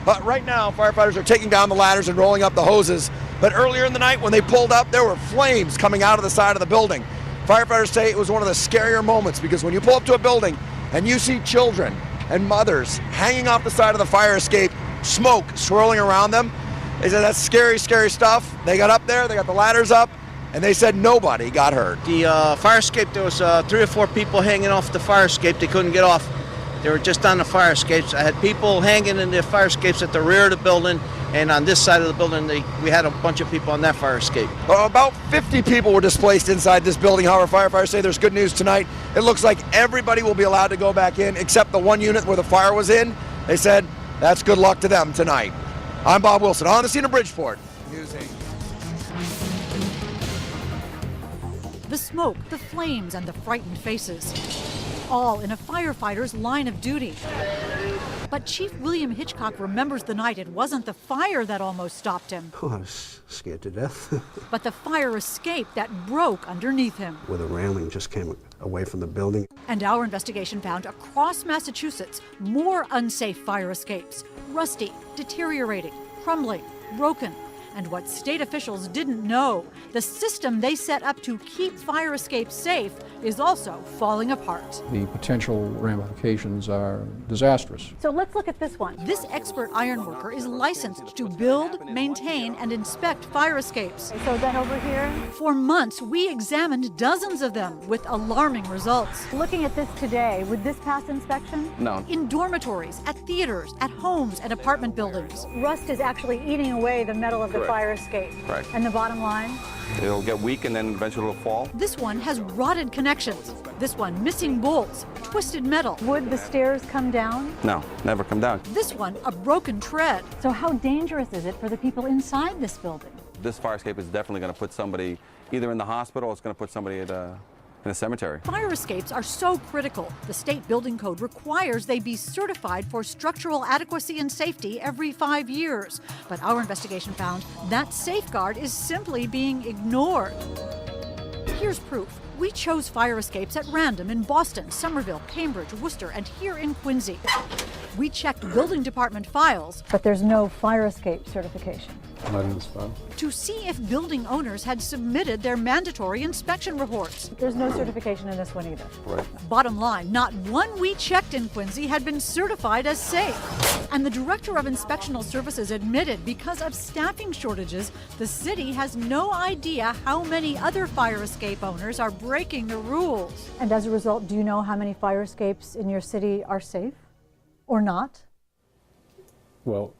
But right now, firefighters are taking down the ladders and rolling up the hoses. But earlier in the night, when they pulled up, there were flames coming out of the side of the building. Firefighters say it was one of the scarier moments because when you pull up to a building and you see children and mothers hanging off the side of the fire escape, smoke swirling around them, they said that's scary, scary stuff. They got up there, they got the ladders up, and they said nobody got hurt. The fire escape, there was 3 or 4 people hanging off the fire escape. They couldn't get off. They were just on the fire escapes. I had people hanging in the fire escapes at the rear of the building, and on this side of the building, we had a bunch of people on that fire escape. About 50 people were displaced inside this building. However, firefighters say there's good news tonight. It looks like everybody will be allowed to go back in except the one unit where the fire was in. They said that's good luck to them tonight. I'm Bob Wilson, on the scene of Bridgeport. News 8. The smoke, the flames, and the frightened faces, all in a firefighter's line of duty. But Chief William Hitchcock remembers the night it wasn't the fire that almost stopped him. Oh, I was scared to death. But the fire escape that broke underneath him. Where the railing just came away from the building. And our investigation found across Massachusetts more unsafe fire escapes. Rusty, deteriorating, crumbling, broken. And what state officials didn't know, the system they set up to keep fire escapes safe is also falling apart. The potential ramifications are disastrous. So let's look at this one. This expert ironworker is licensed to build, maintain, and inspect fire escapes. So then over here? For months, we examined dozens of them with alarming results. Looking at this today, would this pass inspection? No. In dormitories, at theaters, at homes, and apartment buildings. Rust is actually eating away the metal of the fire escape. Correct. And the bottom line? It'll get weak and then eventually it'll fall. This one has rotted connections. This one missing bolts, twisted metal. Would the stairs come down? No, never come down. This one a broken tread. So how dangerous is it for the people inside this building? This fire escape is definitely going to put somebody either in the hospital or it's going to put somebody in a cemetery. Fire escapes are so critical. The state building code requires they be certified for structural adequacy and safety every 5 years. But our investigation found that safeguard is simply being ignored. Here's proof. We chose fire escapes at random in Boston, Somerville, Cambridge, Worcester, and here in Quincy. We checked building department files. But there's no fire escape certification. Not in this file. To see if building owners had submitted their mandatory inspection reports. There's no certification in this one either. Right. Bottom line, not one we checked in Quincy had been certified as safe. And the director of inspectional services admitted because of staffing shortages, the city has no idea how many other fire escape owners are breaking the rules. And as a result, do you know how many fire escapes in your city are safe or not? Well,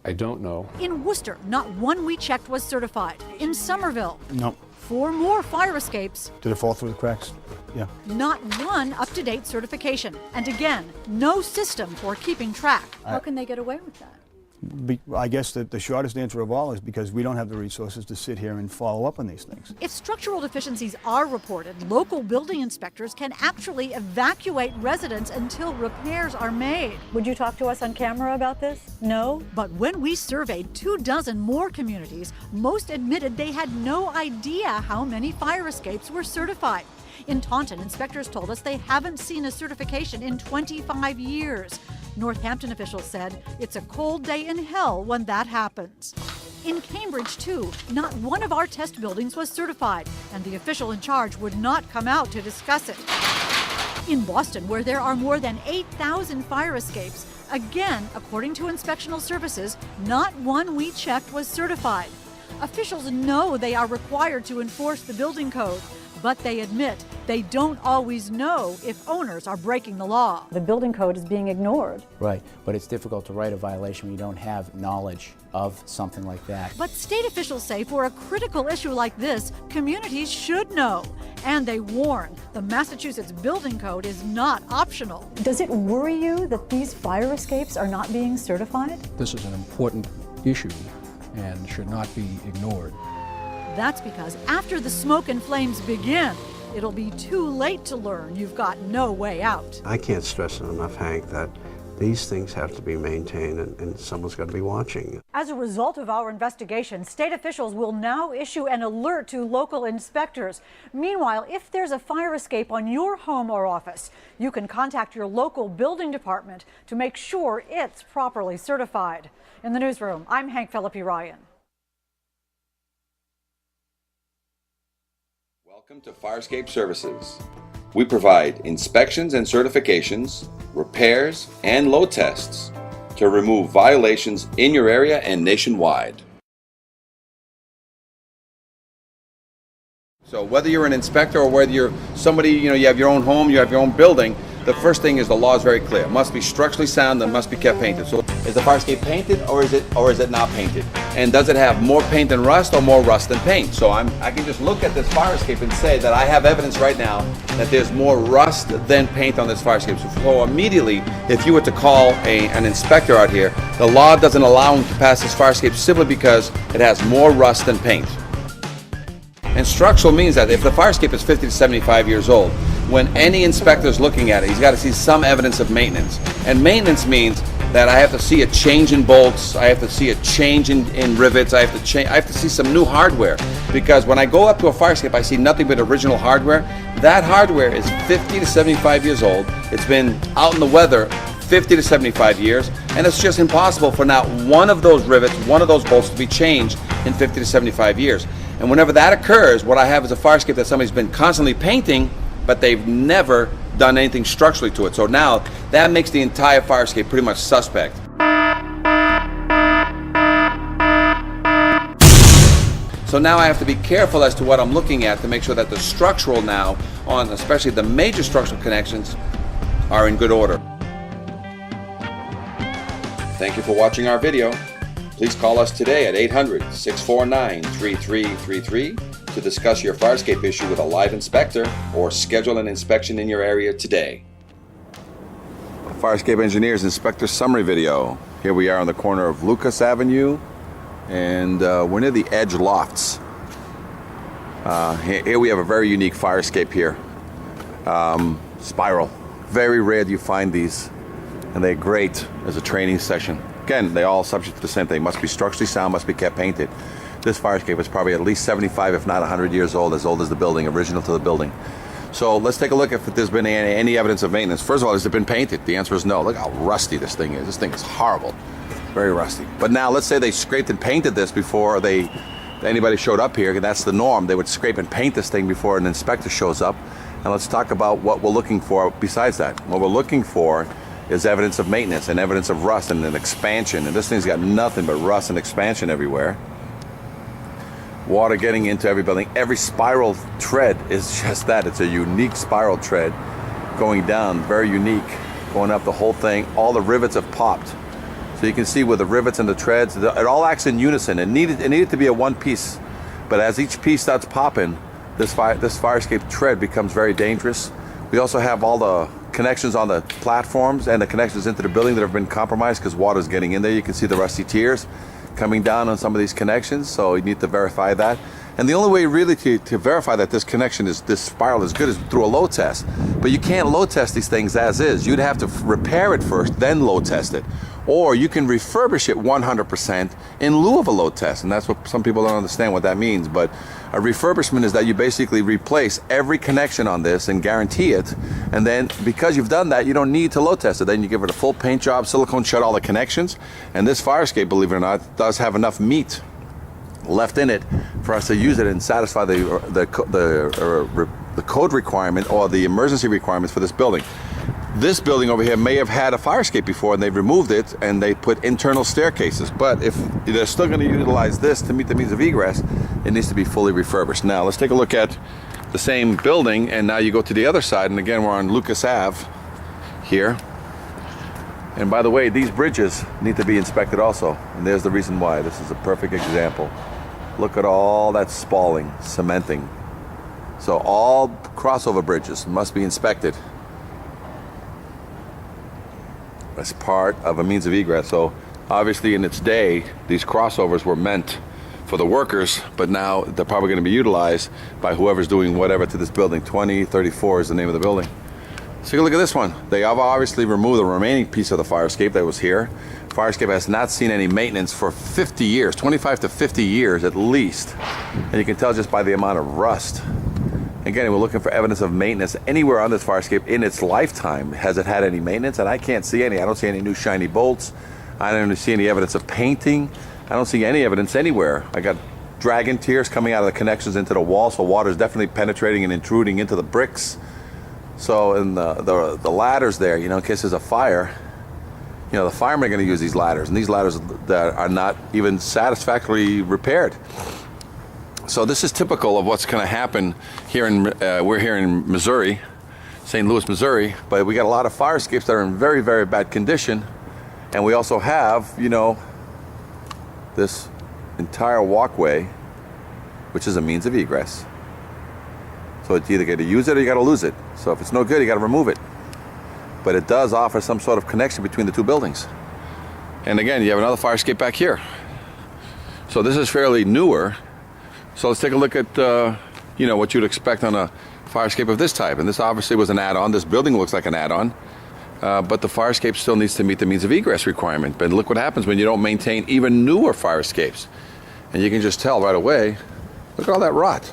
I don't know. In Worcester, not one we checked was certified. In Somerville, No. 4 more fire escapes. Did it fall through the cracks? Yeah. Not one up-to-date certification. And again, no system for keeping track. How can they get away with that? I guess that the shortest answer of all is because we don't have the resources to sit here and follow up on these things. If structural deficiencies are reported, local building inspectors can actually evacuate residents until repairs are made. Would you talk to us on camera about this? No? But when we surveyed 24 more communities, most admitted they had no idea how many fire escapes were certified. In Taunton, inspectors told us they haven't seen a certification in 25 years. Northampton officials said it's a cold day in hell when that happens. In Cambridge, too, not one of our test buildings was certified, and the official in charge would not come out to discuss it. In Boston, where there are more than 8,000 fire escapes, again, according to inspectional services, not one we checked was certified. Officials know they are required to enforce the building code, but they admit they don't always know if owners are breaking the law. The building code is being ignored. Right, but it's difficult to write a violation when you don't have knowledge of something like that. But state officials say for a critical issue like this, communities should know. And they warn the Massachusetts building code is not optional. Does it worry you that these fire escapes are not being certified? This is an important issue and should not be ignored. That's because after the smoke and flames begin, it'll be too late to learn you've got no way out. I can't stress it enough, Hank, that These things have to be maintained, and someone's got to be watching. As a result of our investigation, state officials will now issue an alert to local inspectors. Meanwhile, if there's a fire escape on your home or office, you can contact your local building department to make sure it's properly certified. In the newsroom, I'm Hank Philippi Ryan. Welcome to Firescape Services. We provide inspections and certifications, repairs, and load tests to remove violations in your area and nationwide. So whether you're an inspector or whether you're somebody, you have your own home, you have your own building, the first thing is the law is very clear. It must be structurally sound and must be kept painted. So is the fire escape painted or is it not painted? And does it have more paint than rust or more rust than paint? So I can just look at this fire escape and say that I have evidence right now that there's more rust than paint on this fire escape. So immediately, if you were to call an inspector out here, the law doesn't allow him to pass this fire escape simply because it has more rust than paint. And structural means that if the fire escape is 50 to 75 years old, when any inspector is looking at it, he's got to see some evidence of maintenance. And maintenance means that I have to see a change in bolts, I have to see a change in rivets, I have to see some new hardware. Because when I go up to a fire escape, I see nothing but original hardware. That hardware is 50 to 75 years old. It's been out in the weather 50 to 75 years, and it's just impossible for not one of those rivets, one of those bolts to be changed in 50 to 75 years. And whenever that occurs, what I have is a fire escape that somebody's been constantly painting, but they've never done anything structurally to it. So now that makes the entire fire escape pretty much suspect. So now I have to be careful as to what I'm looking at to make sure that the structural now, on especially the major structural connections, are in good order. Thank you for watching our video. Please call us today at 800-649-3333 to discuss your fire escape issue with a live inspector or schedule an inspection in your area today. Fire escape engineers inspector summary video. Here we are on the corner of Lucas Avenue, and we're near the Edge Lofts. Here we have a very unique fire escape here. Spiral. Very rare do you find these, and they're great as a training session. Again, they all subject to the same thing. Must be structurally sound, must be kept painted. This fire escape is probably at least 75, if not 100 years old as the building, original to the building. So let's take a look if there's been any evidence of maintenance. First of all, has it been painted? The answer is no. Look how rusty this thing is. This thing is horrible. Very rusty. But now let's say they scraped and painted this before anybody showed up here, and that's the norm. They would scrape and paint this thing before an inspector shows up. And let's talk about what we're looking for besides that. What we're looking for is evidence of maintenance and evidence of rust and an expansion. And this thing's got nothing but rust and expansion everywhere. Water getting into every building. Every spiral tread is just that. It's a unique spiral tread going down, very unique, going up the whole thing. All the rivets have popped. So you can see with the rivets and the treads, it all acts in unison. It needed to be a one piece. But as each piece starts popping, this fire escape tread becomes very dangerous. We also have all the connections on the platforms and the connections into the building that have been compromised because water's getting in there. You can see the rusty tears coming down on some of these connections, so you need to verify that. And the only way really to verify that this spiral is good is through a load test. But you can't load test these things as is. You'd have to repair it first, then load test it. Or you can refurbish it 100% in lieu of a load test. And that's what some people don't understand what that means. But a refurbishment is that you basically replace every connection on this and guarantee it. And then because you've done that, you don't need to load test it. Then you give it a full paint job, silicone shut all the connections. And this fire escape, believe it or not, does have enough meat left in it for us to use it and satisfy the code requirement or the emergency requirements for this building. This building over here may have had a fire escape before and they removed it and they put internal staircases. But if they're still going to utilize this to meet the means of egress, it needs to be fully refurbished. Now let's take a look at the same building, and now you go to the other side, and again we're on Lucas Ave here. And by the way, these bridges need to be inspected also, and there's the reason why. This is a perfect example. Look at all that spalling, cementing. So all crossover bridges must be inspected as part of a means of egress. So obviously in its day, these crossovers were meant for the workers, but now they're probably going to be utilized by whoever's doing whatever to this building. 2034 is the name of the building. Let's take a look at this one. They have obviously removed the remaining piece of the fire escape that was here. Fire escape has not seen any maintenance for 50 years, 25 to 50 years at least. And you can tell just by the amount of rust. Again, we're looking for evidence of maintenance anywhere on this fire escape in its lifetime. Has it had any maintenance? And I can't see any. I don't see any new shiny bolts. I don't see any evidence of painting. I don't see any evidence anywhere. I got dragon tears coming out of the connections into the wall, so water is definitely penetrating and intruding into the bricks. So in the ladders there, you know, in case there's a fire, you know, the firemen are going to use these ladders, and these ladders that are not even satisfactorily repaired. So this is typical of what's going to happen here in, we're here in Missouri, St. Louis, Missouri, but we got a lot of fire escapes that are in very, very bad condition. And we also have, you know, this entire walkway, which is a means of egress. So it's either got to use it or you got to lose it. So if it's no good, you got to remove it. But it does offer some sort of connection between the two buildings. And again, you have another fire escape back here. So this is fairly newer. So let's take a look at, you know, what you'd expect on a fire escape of this type. And this obviously was an add-on. This building looks like an add-on. But the fire escape still needs to meet the means of egress requirement. But look what happens when you don't maintain even newer fire escapes. And you can just tell right away, look at all that rot.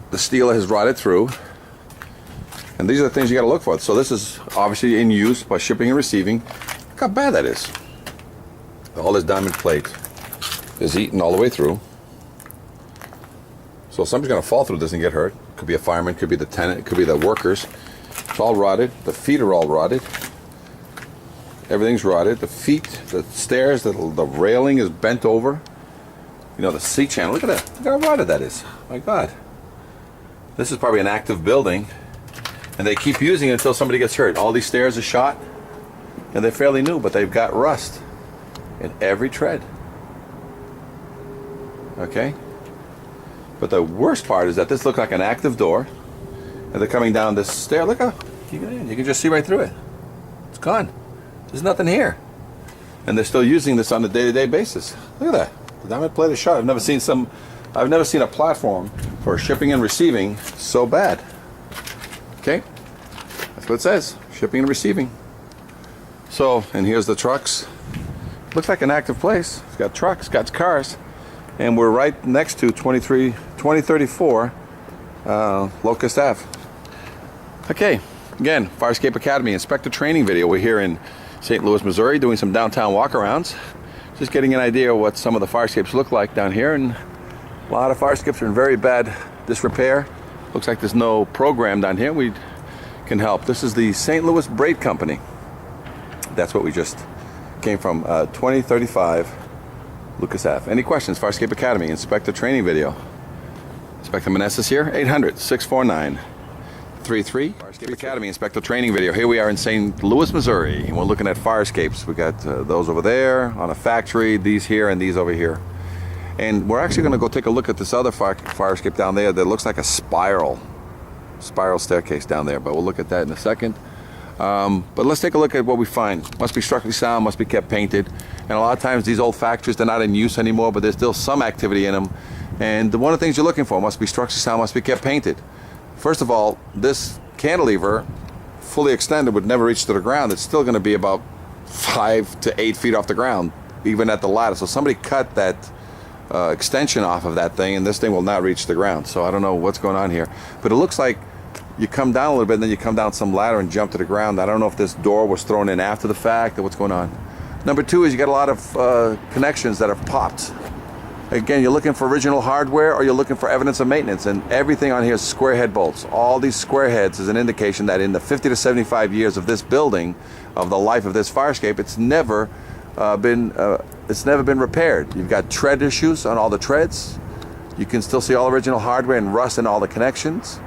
The steel has rotted through. And these are the things you got to look for. So this is obviously in use by shipping and receiving. Look how bad that is. All this diamond plate is eaten all the way through. So somebody's going to fall through this and get hurt. Could be a fireman, could be the tenant, could be the workers. It's all rotted. The feet are all rotted. Everything's rotted. The feet, the stairs, the railing is bent over. You know, the seat channel. Look at that. Look how rotted that is. My God. This is probably an active building. And they keep using it until somebody gets hurt. All these stairs are shot. And they're fairly new, but they've got rust in every tread. Okay? But the worst part is that this looks like an active door. And they're coming down this stair. Look how you can just see right through it. It's gone. There's nothing here. And they're still using this on a day-to-day basis. Look at that. The diamond plate is shot. I've never seen a platform for shipping and receiving so bad. Okay? That's what it says. Shipping and receiving. So, and here's the trucks. Looks like an active place. It's got trucks, got cars. And we're right next to 2034 Locust Ave. Okay, again, Fire Escape Academy inspector training video. We're here in St. Louis, Missouri, doing some downtown walkarounds. Just getting an idea of what some of the fire escapes look like down here. And a lot of fire escapes are in very bad disrepair. Looks like there's no program down here. We can help. This is the St. Louis Braid Company. That's what we just came from, 2035 Lucas Ave. Any questions? Fire Escape Academy inspector training video. Inspector Meneses here, 800-649-3333. Fire Escape Academy inspector training video. Here we are in St. Louis, Missouri, and we're looking at fire escapes. We got those over there on a factory, these here, and these over here. And we're actually going to go take a look at this other fire escape down there that looks like a spiral staircase down there, but we'll look at that in a second. But let's take a look at what we find. Must be structurally sound, must be kept painted. And a lot of times these old factories, they're not in use anymore, but there's still some activity in them. And one of the things you're looking for must be structurally sound, must be kept painted. First of all, this cantilever, fully extended, would never reach to the ground. It's still going to be about 5 to 8 feet off the ground, even at the ladder. So somebody cut that extension off of that thing, and this thing will not reach the ground. So I don't know what's going on here. But it looks like you come down a little bit, and then you come down some ladder and jump to the ground. I don't know if this door was thrown in after the fact or what's going on. Number two is you got a lot of connections that have popped. Again, you're looking for original hardware or you're looking for evidence of maintenance, and everything on here is square head bolts. All these square heads is an indication that in the 50 to 75 years of this building, of the life of this fire escape, it's never been repaired. You've got tread issues on all the treads. You can still see all original hardware and rust in all the connections.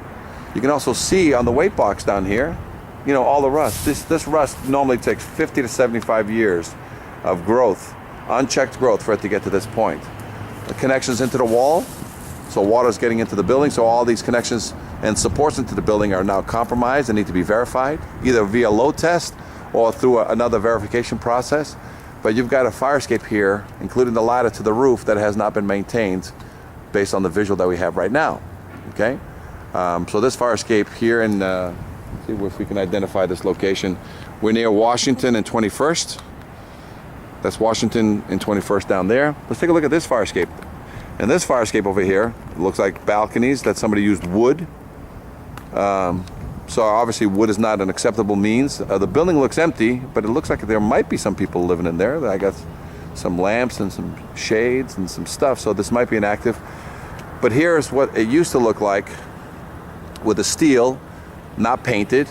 You can also see on the weight box down here, you know, all the rust. This rust normally takes 50 to 75 years of growth, unchecked growth, for it to get to this point. The connections into the wall, so water's getting into the building, so all these connections and supports into the building are now compromised and need to be verified, either via load test or through another verification process. But you've got a fire escape here, including the ladder to the roof, that has not been maintained based on the visual that we have right now, okay? So this fire escape here in see if we can identify this location. We're near Washington and 21st. That's Washington and 21st down there. Let's take a look at this fire escape. And this fire escape over here, it looks like balconies that somebody used wood. So obviously wood is not an acceptable means. The building looks empty, but it looks like there might be some people living in there. I got some lamps and some shades and some stuff, so this might be inactive. But here's what it used to look like with the steel, not painted.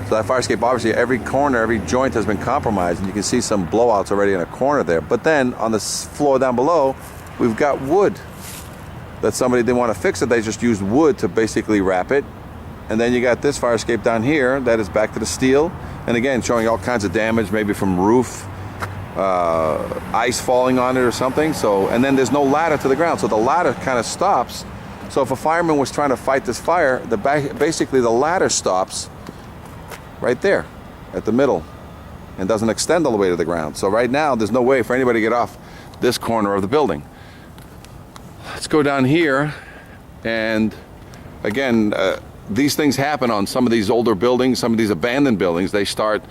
So that fire escape, obviously every corner, every joint has been compromised, and you can see some blowouts already in a corner there. But then on the floor down below, we've got wood that somebody didn't want to fix it. They just used wood to basically wrap it. And then you got this fire escape down here that is back to the steel. And again, showing all kinds of damage, maybe from roof, ice falling on it or something. So, and then there's no ladder to the ground. So the ladder kind of stops. So if a fireman was trying to fight this fire, basically the ladder stops right there at the middle and doesn't extend all the way to the ground. So right now, there's no way for anybody to get off this corner of the building. Let's go down here. And again, these things happen on some of these older buildings, some of these abandoned buildings. They start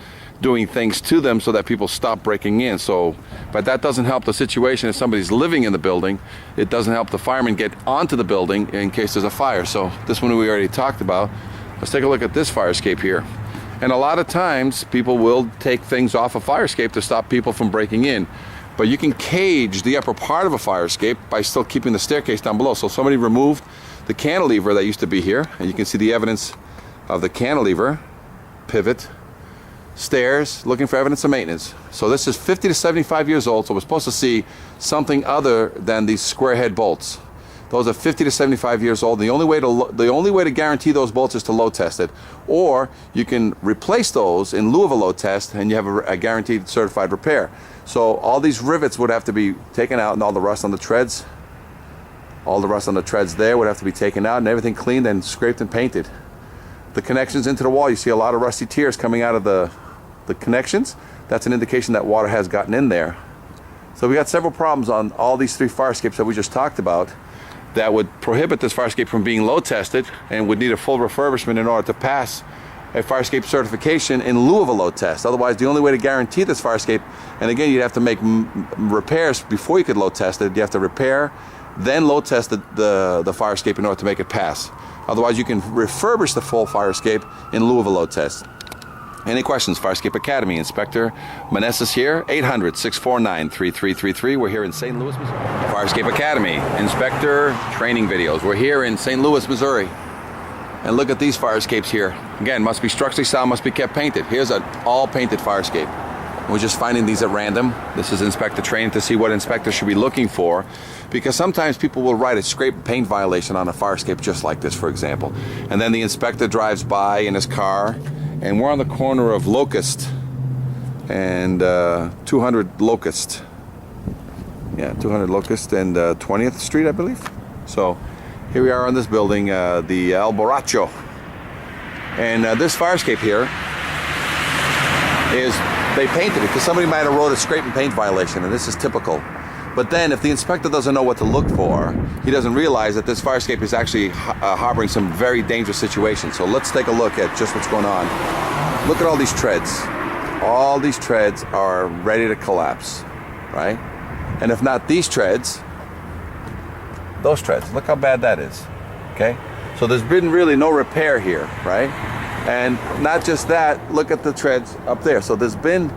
doing things to them so that people stop breaking in. So, but that doesn't help the situation if somebody's living in the building. It doesn't help the firemen get onto the building in case there's a fire. So this one we already talked about. Let's take a look at this fire escape here. And a lot of times people will take things off a fire escape to stop people from breaking in. But you can cage the upper part of a fire escape by still keeping the staircase down below. So somebody removed the cantilever that used to be here, and you can see the evidence of the cantilever, pivot, stairs, looking for evidence of maintenance. So this is 50 to 75 years old, so we're supposed to see something other than these square head bolts. Those are 50 to 75 years old. The only way to guarantee those bolts is to load test it, or you can replace those in lieu of a load test, and you have a guaranteed certified repair. So all these rivets would have to be taken out, and all the rust on the treads. All the rust on the treads there would have to be taken out and everything cleaned and scraped and painted. The connections into the wall, you see a lot of rusty tears coming out of the connections. That's an indication that water has gotten in there. So we got several problems on all these three fire escapes that we just talked about that would prohibit this fire escape from being load tested and would need a full refurbishment in order to pass a fire escape certification in lieu of a load test. Otherwise, the only way to guarantee this fire escape, and again, you'd have to make repairs before you could load test it. You have to repair, then load test the fire escape in order to make it pass. Otherwise, you can refurbish the full fire escape in lieu of a load test. Any questions? Fire Escape Academy. Inspector Manassas here, 800-649-3333. We're here in St. Louis, Missouri. Fire Escape Academy. Inspector training videos. We're here in St. Louis, Missouri. And look at these fire escapes here. Again, must be structurally sound, must be kept painted. Here's an all painted fire escape. We're just finding these at random. This is inspector training to see what inspectors should be looking for, because sometimes people will write a scrape paint violation on a fire escape just like this, for example. And then the inspector drives by in his car, and we're on the corner of Locust and 200 Locust. Yeah, 200 Locust and 20th Street, I believe. So here we are on this building, the El Borracho. And this fire escape here is, they painted it because somebody might have wrote a scrape and paint violation, and this is typical. But then if the inspector doesn't know what to look for, he doesn't realize that this fire escape is actually harboring some very dangerous situations. So let's take a look at just what's going on. Look at all these treads. All these treads are ready to collapse, right? And if not these treads, those treads. Look how bad that is, okay? So there's been really no repair here, right? And not just that, look at the treads up there. So there's been,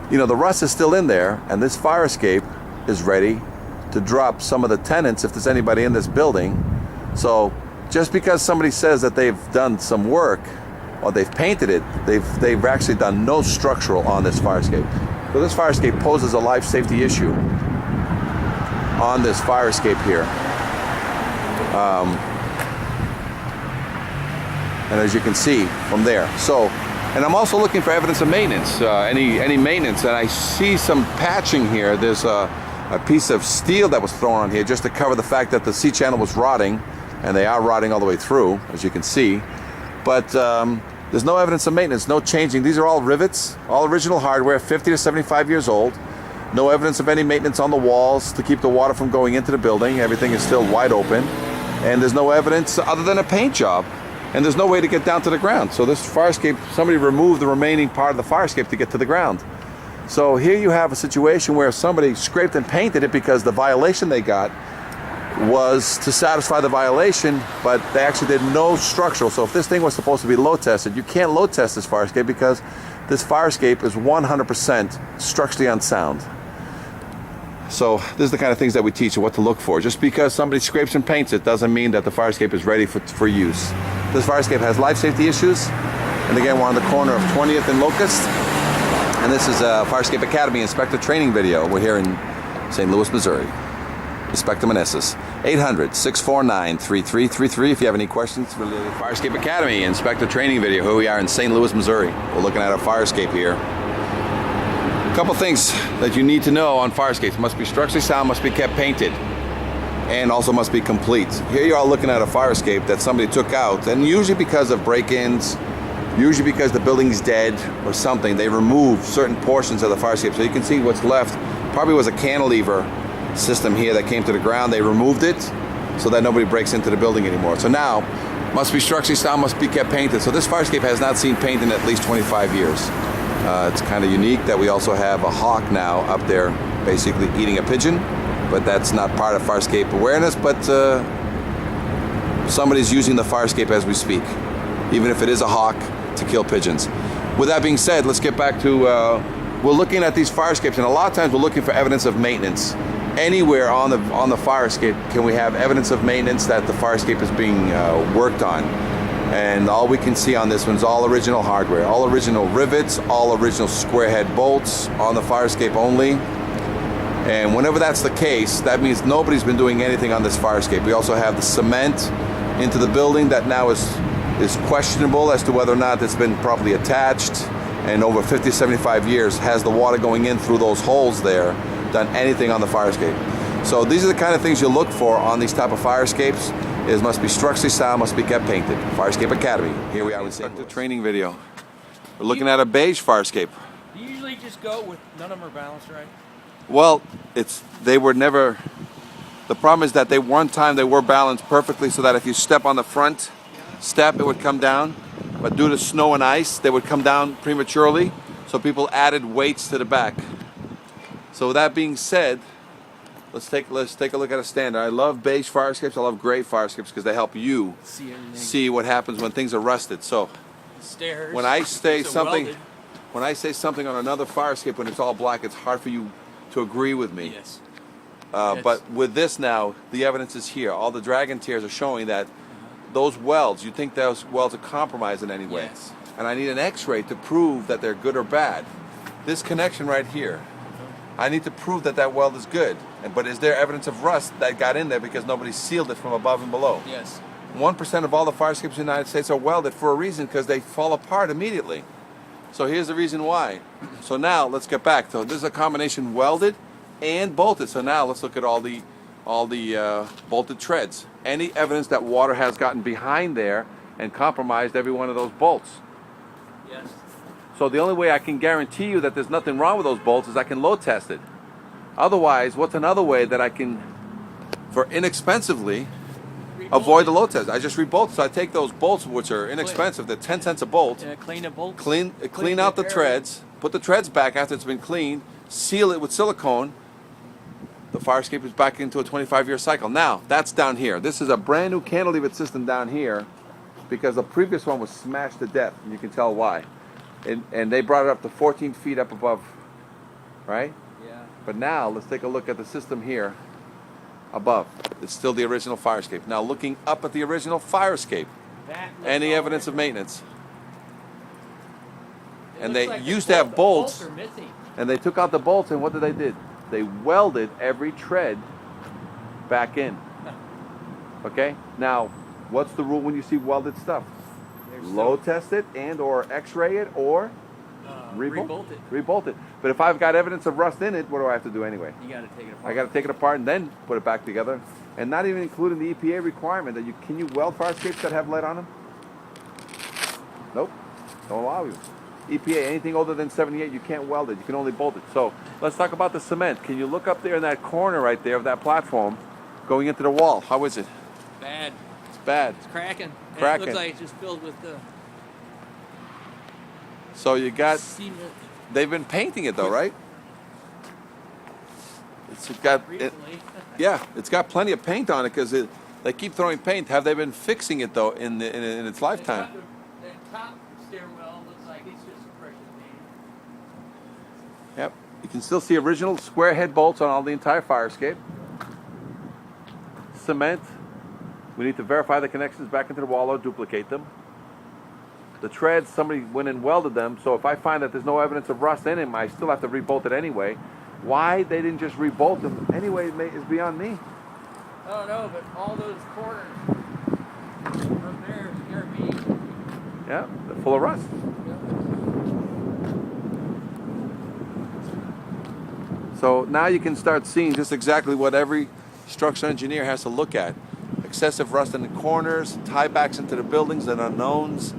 the rust is still in there, and this fire escape is ready to drop some of the tenants if there's anybody in this building. So just because somebody says that they've done some work or they've painted it, they've actually done no structural on this fire escape. So this fire escape poses a life safety issue on this fire escape here. And as you can see from there. So, and I'm also looking for evidence of maintenance, any maintenance. And I see some patching here. There's a piece of steel that was thrown on here just to cover the fact that the C-channel was rotting, and they are rotting all the way through, as you can see. But there's no evidence of maintenance, no changing. These are all rivets, all original hardware, 50 to 75 years old. No evidence of any maintenance on the walls to keep the water from going into the building. Everything is still wide open. And there's no evidence other than a paint job and there's no way to get down to the ground. So this fire escape, somebody removed the remaining part of the fire escape to get to the ground. So here you have a situation where somebody scraped and painted it because the violation they got was to satisfy the violation, but they actually did no structural. So if this thing was supposed to be load tested, you can't load test this fire escape because this fire escape is 100% structurally unsound. So this is the kind of things that we teach you what to look for. Just because somebody scrapes and paints it doesn't mean that the fire escape is ready for use. This fire escape has life safety issues. And again, we're on the corner of 20th and Locust. And this is a Fire Escape Academy inspector training video. We're here in St. Louis, Missouri. Inspector Meneses. 800-649-3333 if you have any questions related to Fire Escape Academy inspector training video. Here we are in St. Louis, Missouri. We're looking at a fire escape here. A couple things that you need to know on fire escapes. Must be structurally sound, must be kept painted, and also must be complete. Here you are looking at a fire escape that somebody took out, and usually because of break-ins, usually because the building's dead or something, they remove certain portions of the fire escape. So you can see what's left probably was a cantilever system here that came to the ground. They removed it so that nobody breaks into the building anymore. So now, must be structurally sound, must be kept painted. So this fire escape has not seen paint in at least 25 years. It's kind of unique that we also have a hawk now up there basically eating a pigeon, but that's not part of fire escape awareness, but somebody's using the fire escape as we speak, even if it is a hawk to kill pigeons. With that being said, let's get back to, we're looking at these fire escapes, and a lot of times we're looking for evidence of maintenance. Anywhere on the fire escape can we have evidence of maintenance that the fire escape is being worked on. And all we can see on this one is all original hardware, all original rivets, all original square head bolts on the fire escape only. And whenever that's the case, that means nobody's been doing anything on this fire escape. We also have the cement into the building that now is questionable as to whether or not it's been properly attached. And over 50, 75 years, has the water going in through those holes there done anything on the fire escape? So these are the kind of things you look for on these type of fire escapes. Is must be structurally sound, must be kept painted. Fire Escape Academy. Here we are with the training video. We're looking at a beige fire escape. Do you usually just go with none of them are balanced right? Well, they were never. The problem is that one time they were balanced perfectly so that if you step on the front step, it would come down. But due to snow and ice, they would come down prematurely. So people added weights to the back. So with that being said, let's take a look at a standard. I love beige fire escapes. I love gray fire escapes because they help you see what happens when things are rusted. So stairs. When I say something on another fire escape when it's all black, it's hard for you to agree with me. Yes. But with this now, the evidence is here. All the dragon tears are showing that those welds, you think those welds are compromised in any way. Yes. And I need an x-ray to prove that they're good or bad. This connection right here, I need to prove that weld is good. But is there evidence of rust that got in there because nobody sealed it from above and below? Yes. 1% of all the fire escapes in the United States are welded for a reason, because they fall apart immediately. So here's the reason why. So now let's get back. So this is a combination welded and bolted. So now let's look at all the bolted treads. Any evidence that water has gotten behind there and compromised every one of those bolts? Yes. So the only way I can guarantee you that there's nothing wrong with those bolts is I can load test it. Otherwise, what's another way that I can, for inexpensively, avoid the load test? I just rebolt. So I take those bolts, which are inexpensive, they're 10 cents a bolt. Yeah, clean the bolts. Clean out the treads, put the treads back after it's been cleaned, seal it with silicone. The fire escape is back into a 25-year cycle. Now, that's down here. This is a brand new cantilever system down here because the previous one was smashed to death, and you can tell why. And they brought it up to 14 feet up above, right? Yeah. But now, let's take a look at the system here above. It's still the original fire escape. Now, looking up at the original fire escape, any evidence of maintenance? And they used to have bolts, and they took out the bolts, and what did? They welded every tread back in. Okay? Now, what's the rule when you see welded stuff? Load test it and or x-ray it or rebolt it. But if I've got evidence of rust in it, what do I have to do anyway? You got to take it apart. I got to take it apart and then put it back together. And not even including the EPA requirement that can you weld fire escapes that have lead on them? Nope. Don't allow you. EPA, anything older than 78, you can't weld it. You can only bolt it. So let's talk about the cement. Can you look up there in that corner right there of that platform going into the wall? How is it? Bad. It's bad. It's cracking. And Cracking. It looks like it's just filled with the So you got, cement. they've been painting it though, right? It's got, Recently. yeah, it's got plenty of paint on it because they keep throwing paint. Have they been fixing it though in its lifetime? The top stairwell looks like it's just freshly painted. Yep. You can still see original square head bolts on all the entire fire escape. Cement. We need to verify the connections back into the wall or duplicate them. The treads, somebody went and welded them, so if I find that there's no evidence of rust in them, I still have to rebolt it anyway. Why they didn't just rebolt them anyway is beyond me. I don't know, but all those corners from there scare me. Yeah, they're full of rust. So now you can start seeing just exactly what every structural engineer has to look at. Excessive rust in the corners, tiebacks into the buildings and unknowns.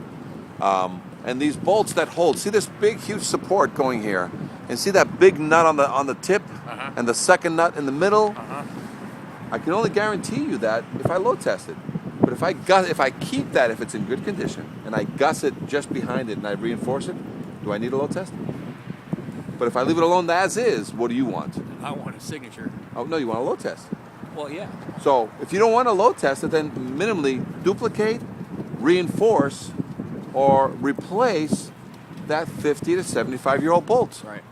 And these bolts that hold, see this big huge support going here, and see that big nut on the tip, and the second nut in the middle. I can only guarantee you that if I load test it. But if I keep that, if it's in good condition, and I gusset just behind it and I reinforce it, do I need a load test? But if I leave it alone as is, what do you want? I want a signature. Oh no, you want a load test. Well, yeah. So if you don't want to load test it, then minimally duplicate, reinforce, or replace that 50 to 75-year-old bolt. Right.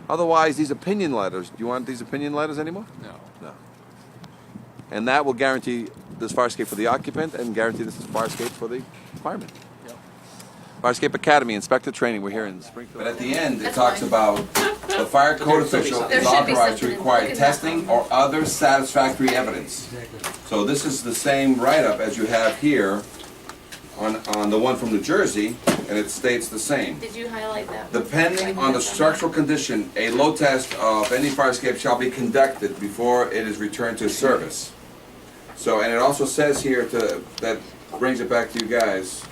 Otherwise, these opinion letters, do you want these opinion letters anymore? No. No. And that will guarantee this fire escape for the occupant and guarantee this fire escape for the fireman. Yep. Fire Escape Academy, inspector training, we're here in Springfield. But at the end, it talks about the fire code official is authorized to require testing or other satisfactory evidence. So this is the same write-up as you have here on the one from New Jersey, and it states the same. Did you highlight that? Depending on the structural condition, a load test of any fire escape shall be conducted before it is returned to service. So, and it also says here that brings it back to you guys.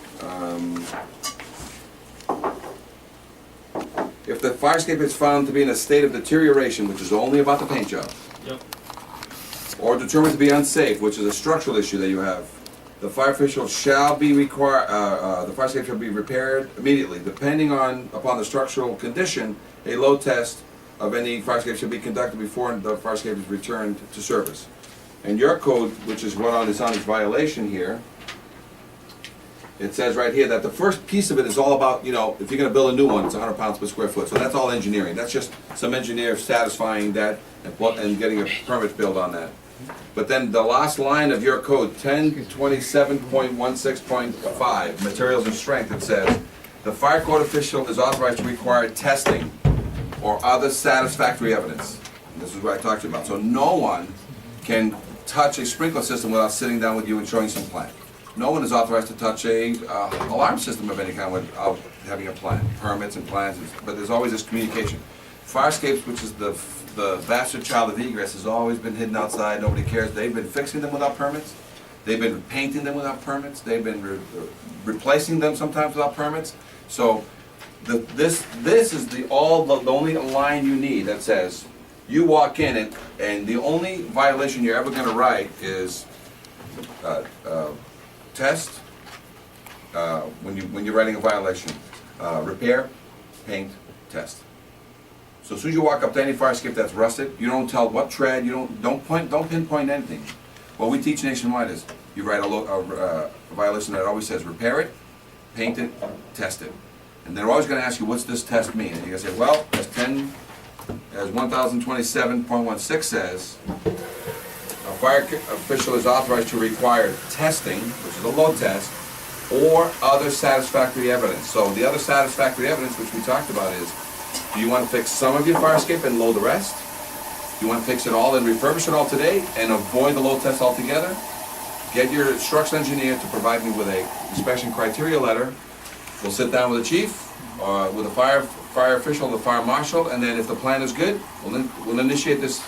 If the fire escape is found to be in a state of deterioration, which is only about the paint job, or determined to be unsafe, which is a structural issue that you have, the fire official shall be required. The fire escape shall be repaired immediately. Depending upon the structural condition, a load test of any fire escape should be conducted before the fire escape is returned to service. And your code, which is what is on its violation here, it says right here that the first piece of it is all about, if you're going to build a new one, it's 100 pounds per square foot. So that's all engineering. That's just some engineer satisfying that and getting a permit built on that. But then the last line of your code, 1027.16.5, materials and strength, it says, the fire code official is authorized to require testing or other satisfactory evidence. And this is what I talked to you about. So no one can touch a sprinkler system without sitting down with you and showing some plan. No one is authorized to touch a alarm system of any kind without having a plan, permits and plans, but there's always this communication. Fire escapes, which is the bastard child of egress, has always been hidden outside, nobody cares. They've been fixing them without permits, they've been painting them without permits, they've been replacing them sometimes without permits. So this is the only line you need that says, you walk in and the only violation you're ever going to write is test, when you're writing a violation, repair, paint, test. So as soon as you walk up to any fire escape that's rusted, you don't tell what tread, you don't pinpoint anything. What we teach nationwide is you write a violation that always says repair it, paint it, test it. And they're always going to ask you, what's this test mean? And you're going to say, well, as 1027.16 says, a fire official is authorized to require testing, which is a load test, or other satisfactory evidence. So the other satisfactory evidence, which we talked about, is do you want to fix some of your fire escape and load the rest? Do you want to fix it all and refurbish it all today and avoid the load test altogether? Get your structural engineer to provide me with a inspection criteria letter. We'll sit down with the chief, with the fire official, the fire marshal, and then if the plan is good, we'll initiate this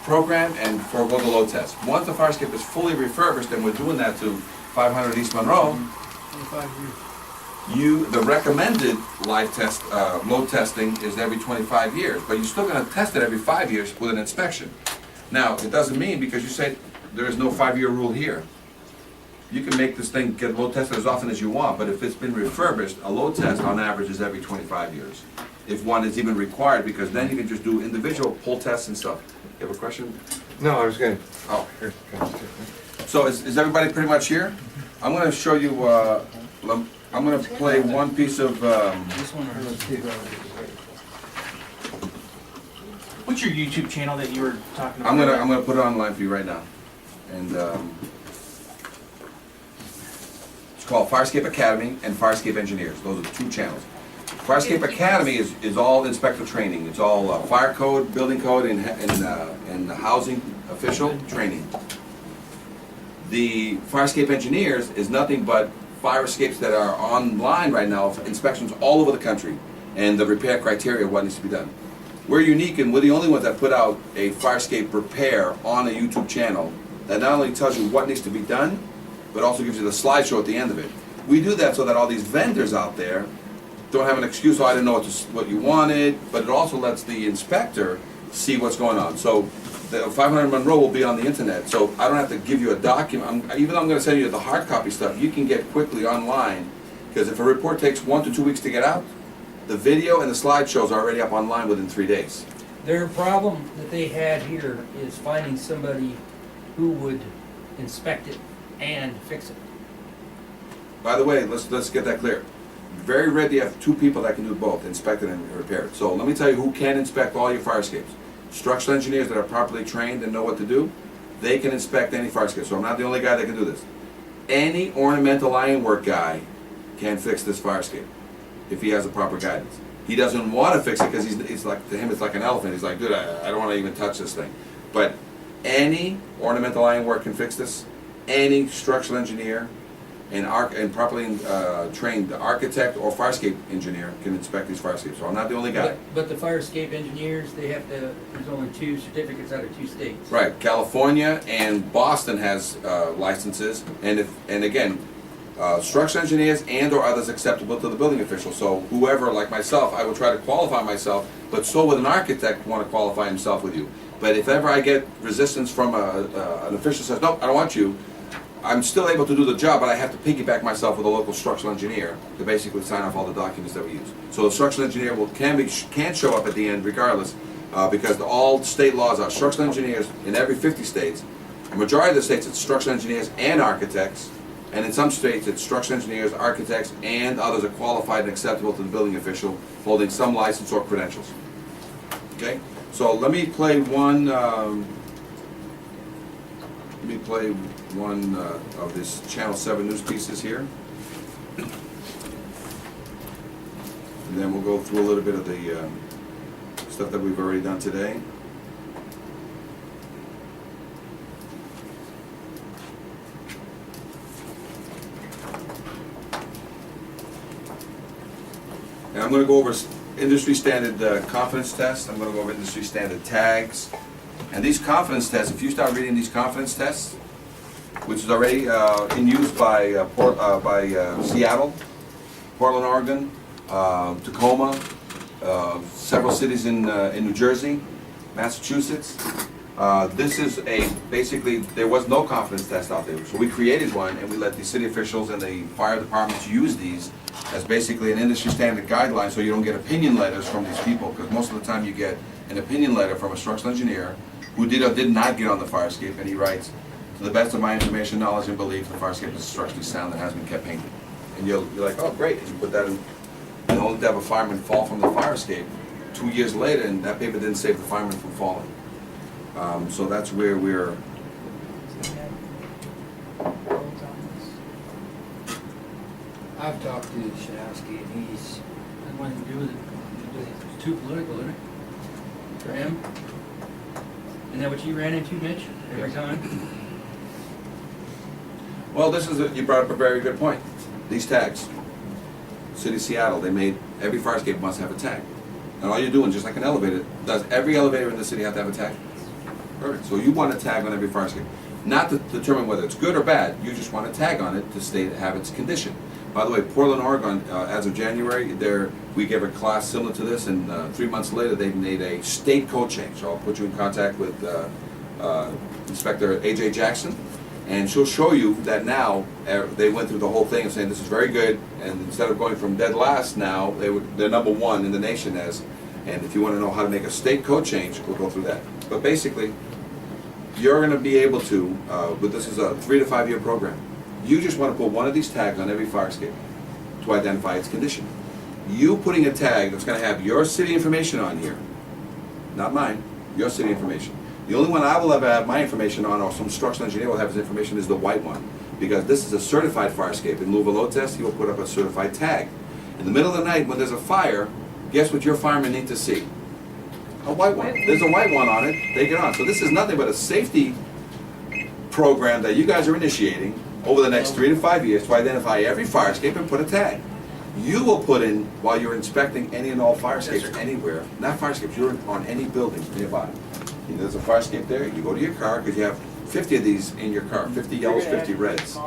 program and forego the load test. Once the fire escape is fully refurbished, and we're doing that to 500 East Monroe, 25 years. the recommended load testing is every 25 years, but you're still going to test it every 5 years with an inspection. Now, it doesn't mean, because you say there is no 5-year rule here. you can make this thing get load tested as often as you want, but if it's been refurbished, a load test on average is every 25 years. If one is even required, because then you can just do individual pull tests and stuff. You have a question? No, I was going to. Oh, here. So is everybody pretty much here? I'm going to show you, I'm going to play one piece of, This one or what's your YouTube channel that you were talking about? I'm gonna put it online for you right now. And it's called Firescape Academy and Firescape Engineers. Those are the two channels. Firescape Academy is all inspector training. It's all fire code, building code, and housing official training. The Firescape Engineers is nothing but fire escapes that are online right now, inspections all over the country, and the repair criteria of what needs to be done. We're unique, and we're the only ones that put out a fire escape repair on a YouTube channel that not only tells you what needs to be done, but also gives you the slideshow at the end of it. We do that so that all these vendors out there don't have an excuse, oh, I didn't know what you wanted, but it also lets the inspector see what's going on. So the 500 Monroe will be on the internet, so I don't have to give you a document. Even though I'm going to send you the hard copy stuff, you can get quickly online, because if a report takes 1 to 2 weeks to get out, the video and the slideshows are already up online within 3 days. Their problem that they had here is finding somebody who would inspect it and fix it. By the way, let's get that clear. Very rare you have two people that can do both, inspect it and repair it. So let me tell you who can inspect all your fire escapes. Structural engineers that are properly trained and know what to do, they can inspect any fire escape. So I'm not the only guy that can do this. Any ornamental ironwork guy can fix this fire escape if he has the proper guidance. He doesn't want to fix it because it's like, to him it's like an elephant. He's like, dude, I don't want to even touch this thing. But any ornamental ironwork can fix this. Any structural engineer and properly trained architect or fire escape engineer can inspect these fire escapes. So I'm not the only guy. But the fire escape engineers, they have to, there's only 2 certificates out of 2 states. Right, California and Boston has licenses, and again, structural engineers and or others acceptable to the building official. So whoever, like myself, I would try to qualify myself, but so would an architect want to qualify himself with you. But if ever I get resistance from an official says, nope, I don't want you, I'm still able to do the job, but I have to piggyback myself with a local structural engineer to basically sign off all the documents that we use. So the structural engineer can show up at the end regardless, because all state laws are structural engineers in every 50 states. A majority of the states it's structural engineers and architects, and in some states it's structural engineers, architects, and others are qualified and acceptable to the building official holding some license or credentials. Okay, so let me play one. Of this Channel 7 news pieces here. And then we'll go through a little bit of the stuff that we've already done today. And I'm going to go over industry standard confidence tests. I'm going to go over industry standard tags. And these confidence tests, if you start reading these confidence tests, which is already in use by Seattle, Portland, Oregon, Tacoma, several cities in New Jersey, Massachusetts. This is basically, there was no confidence test out there. So we created one, and we let the city officials and the fire departments use these as basically an industry standard guideline, so you don't get opinion letters from these people, because most of the time you get an opinion letter from a structural engineer who did or did not get on the fire escape, and he writes, to the best of my information, knowledge, and belief, the fire escape is structurally sound and has been kept painted. And you're like, oh great, and you put that in, and only to have a fireman fall from the fire escape 2 years later, and that paper didn't save the fireman from falling. So that's where we're... I've talked to Shanowski, and he's Had nothing to do with it. It's too political, isn't it? For him? Isn't that what you ran into, Mitch, every time? Well, you brought up a very good point. These tags. City of Seattle, they made every fire escape must have a tag. And all you're doing, just like an elevator, does every elevator in the city have to have a tag? Perfect. So you want a tag on every fire escape. Not to determine whether it's good or bad, you just want a tag on it to have its condition. By the way, Portland, Oregon, as of January, we gave a class similar to this, and 3 months later they made a state code change. So I'll put you in contact with Inspector A.J. Jackson. And she'll show you that now they went through the whole thing of saying this is very good, and instead of going from dead last now, they're number one in the nation as. And if you want to know how to make a state code change, we'll go through that. But basically, you're going to be able to, but this is a 3 to 5 year program. You just want to put one of these tags on every fire escape to identify its condition. You putting a tag that's going to have your city information on here, not mine, your city information. The only one I will ever have my information on, or some structural engineer will have his information, is the white one. Because this is a certified fire escape. In Louisville load test, he will put up a certified tag. In the middle of the night, when there's a fire, guess what your firemen need to see? A white one. There's a white one on it, they get on. So this is nothing but a safety program that you guys are initiating over the next 3 to 5 years to identify every fire escape and put a tag. You will put in, while you're inspecting any and all fire escapes anywhere, not fire escapes, you're on any building nearby. There's a fire escape there, you go to your car, because you have 50 of these in your car, 50 yellows, 50 reds.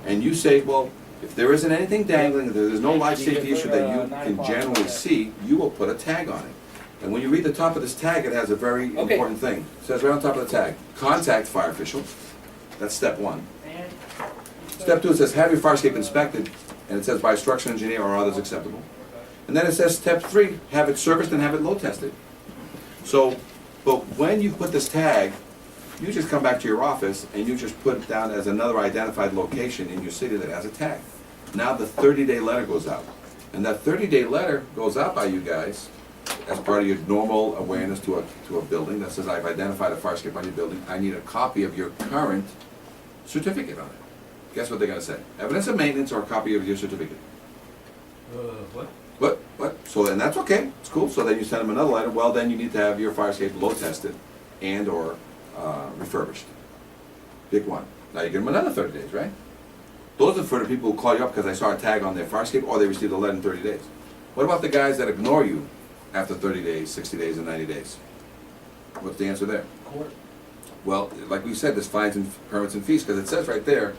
And you say, well, if there isn't anything dangling, if there's no life safety issue that you can generally see, you will put a tag on it. And when you read the top of this tag, it has a very important thing. It says right on top of the tag, contact fire official. That's step 1. Step 2, it says have your fire escape inspected, and it says by a structural engineer or others acceptable. And then it says step 3, have it serviced and have it load tested. So, but when you put this tag, you just come back to your office and you just put it down as another identified location in your city that has a tag. Now the 30-day letter goes out. And that 30-day letter goes out by you guys as part of your normal awareness to a building that says, I've identified a fire escape on your building. I need a copy of your current certificate on it. Guess what they're going to say? Evidence of maintenance or a copy of your certificate. What? What? So then that's okay. It's cool. So then you send them another letter. Well, then you need to have your fire escape load tested and or refurbished. Pick one. Now you give them another 30 days, right? Those are for the people who call you up because they saw a tag on their fire escape or they received a letter in 30 days. What about the guys that ignore you after 30 days, 60 days, and 90 days? What's the answer there? Court. Well, like we said, there's fines and permits and fees because it says right there,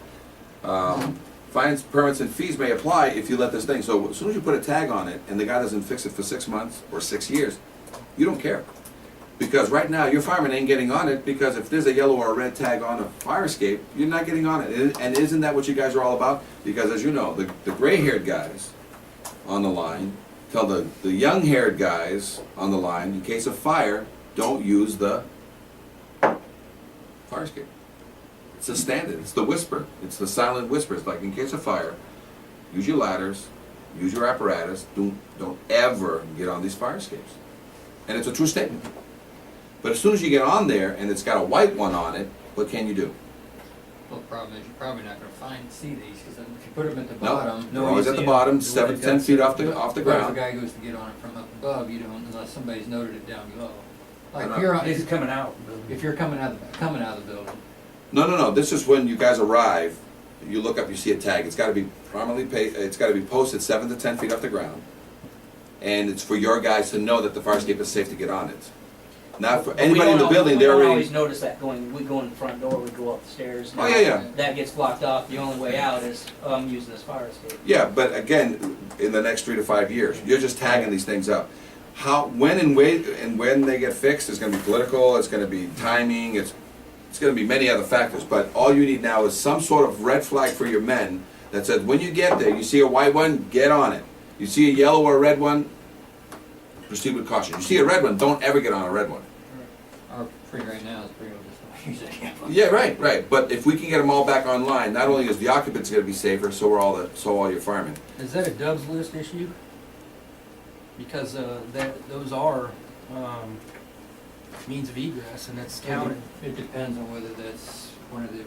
fines, permits, and fees may apply if you let this thing. So as soon as you put a tag on it and the guy doesn't fix it for 6 months or 6 years, you don't care. Because right now your fireman ain't getting on it because if there's a yellow or a red tag on a fire escape, you're not getting on it. And isn't that what you guys are all about? Because as you know, the gray-haired guys on the line tell the young-haired guys on the line, in case of fire, don't use the fire escape. It's a standard. It's the whisper. It's the silent whisper. It's like in case of fire, use your ladders, use your apparatus. Don't ever get on these fire escapes. And it's a true statement. But as soon as you get on there and it's got a white one on it, what can you do? Well, the problem is you're probably not going to see these because if you put them at the bottom, they're always at the bottom, 7 to 10 feet off the If ground. a guy goes to get on it from up above, you don't unless somebody's noted it down below. Like I know. you're on, This is coming out. if you're coming out of the building. No. This is when you guys arrive. You look up, you see a tag. It's got to be it's got to be posted 7 to 10 feet off the ground, and it's for your guys to know that the fire escape is safe to get on it. Not for anybody in the building. We They're don't already. always notice that we go in the front door, we go up the stairs. Oh yeah. That gets blocked off. The only way out is I'm using this fire escape. Yeah, but again, in the next 3 to 5 years, you're just tagging these things up. How, when, and when they get fixed is going to be political. It's going to be timing. It's going to be many other factors. But all you need now is some sort of red flag for your men that says when you get there, you see a white one, get on it. You see a yellow or a red one, proceed with caution. You see a red one, don't ever get on a red one. Our free right now is pretty much just Yeah, right. But if we can get them all back online, not only is the occupants going to be safer, so are all your firemen. Is that a Dubs list issue? Because those are means of egress, and that's counted. It depends on whether that's one of the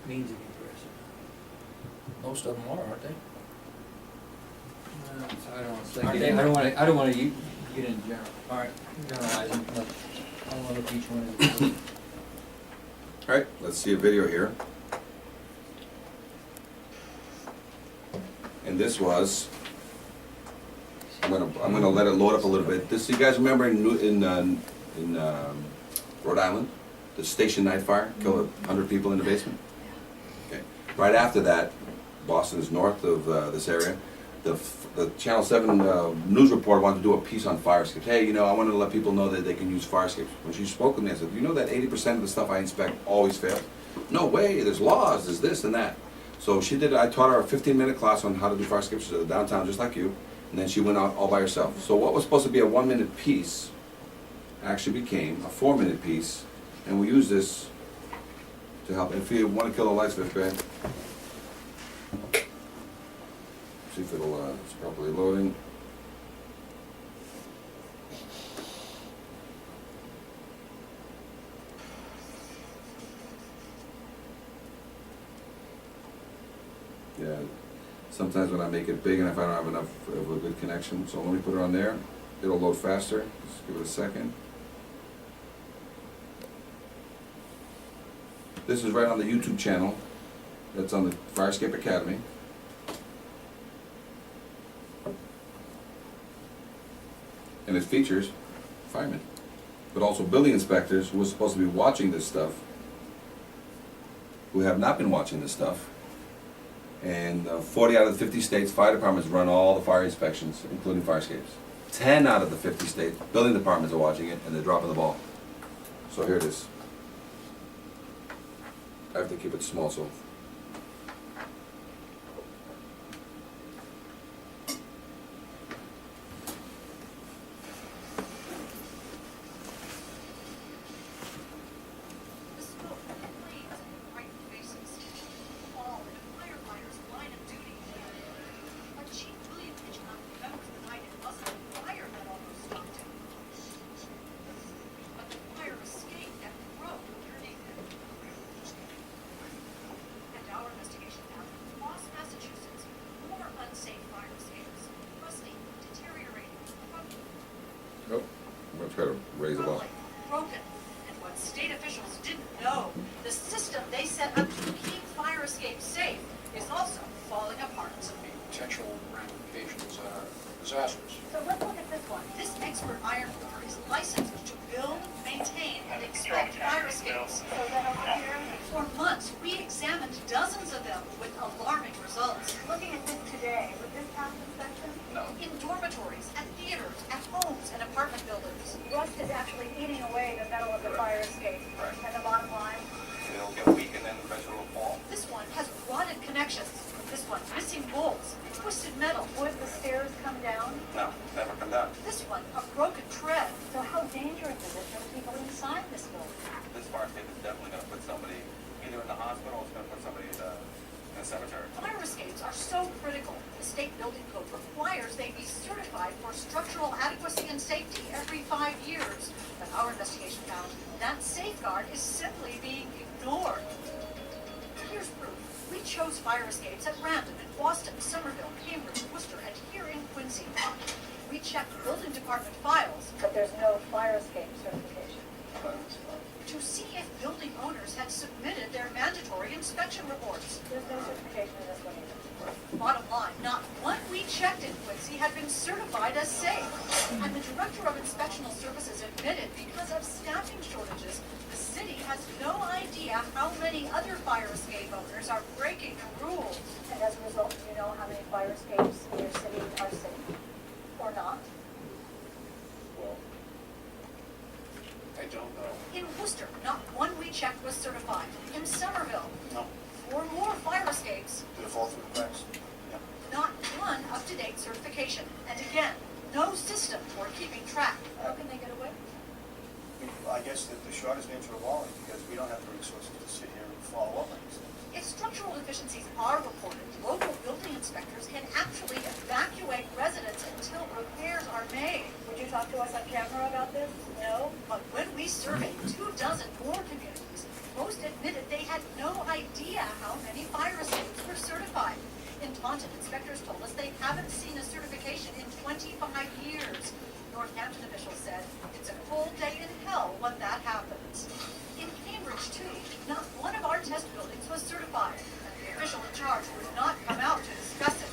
means of egress. Most of them are, aren't they? So I don't want to get into general. All right. Generalizing. I don't want to look each one of them. All right, let's see a video here. And this was. I'm gonna let it load up a little bit. This, you guys remember in Rhode Island, the Station Night Fire killed 100 people in the basement. Okay. Right after that, Boston is north of this area. the Channel 7 news reporter wanted to do a piece on fire escapes. Hey, you know, I wanted to let people know that they can use fire escapes. When she spoke with me, I said, you know that 80% of the stuff I inspect always fails? No way, there's laws, there's this and that. So she did, I taught her a 15-minute class on how to do fire escapes downtown, just like you, and then she went out all by herself. So what was supposed to be a 1-minute piece actually became a 4-minute piece, and we use this to help. If you want to kill the lights, Vic, go ahead. See if it's properly loading. Yeah, sometimes when I make it big and if I don't have enough of a good connection, so let me put it on there. It'll load faster. Just give it a second. This is right on the YouTube channel. That's on the Fire Escape Academy. And it features firemen, but also building inspectors who are supposed to be watching this stuff, who have not been watching this stuff. And 40 out of the 50 states, fire departments run all the fire inspections, including fire escapes. 10 out of the 50 states, building departments are watching it, and they're dropping the ball. So here it is. I have to keep it small, so. Nope. I'm going to try to raise it up. Broken. And what state officials didn't know, the system they set up to keep fire escapes safe is also falling apart. Potential ramifications are disastrous. So let's look at this one. This expert iron worker is licensed to build, maintain, and inspect fire escapes. So then over here, for months, we examined dozens of them with alarming results. Looking at this today, would this pass inspection? No. In dormitories, at theaters, at homes, and apartment buildings. Rust is actually eating away the metal of the fire escape. Right. And the bottom line? It'll get weak and then eventually it'll fall. This one has rotted connections. This one, missing bolts, twisted metal. Would the stairs come down? No, never come down. This one, a broken tread. So how dangerous is it for the people inside this building? This fire escape is definitely going to put somebody either in the hospital or it's going to put somebody in a cemetery. Fire escapes are so critical. The state building code requires they be certified for structural adequacy and safety every 5 years. But our investigation found that safeguard is simply being ignored. Here's proof. We chose fire escapes at random in Boston, Somerville, Cambridge, Worcester, and here in Quincy. We checked building department files, but there's no fire escape certification. To see if building owners had submitted their mandatory inspection reports. There's no certification in this one either. Bottom line, not one we checked in Quincy had been certified as safe. And the director of inspectional services admitted because of staffing shortages, the city has no idea how many other fire escape owners are breaking the rules. And as a result, do you know how many fire escapes in your city are safe or not? Well, I don't know. In Worcester, not one we checked was certified. In Somerville, No. 4 more fire escapes. Did it fall through the cracks? Yeah. Not one up-to-date certification. And again, no system for keeping track. How can they get away? I guess that the shortest answer of all is because we don't have the resources to sit here and follow up on these things. If structural deficiencies are reported, local building inspectors can actually evacuate residents until repairs are made. Would you talk to us on camera about this? No. But when we surveyed 24 more communities, most admitted they had no idea how many fire escapes were certified. In Taunton, inspectors told us they haven't seen a certification in 25 years. Northampton officials said it's a cold day in hell when that happens. In Cambridge, too, not one of our test buildings was certified, and the official in charge would not come out to discuss it.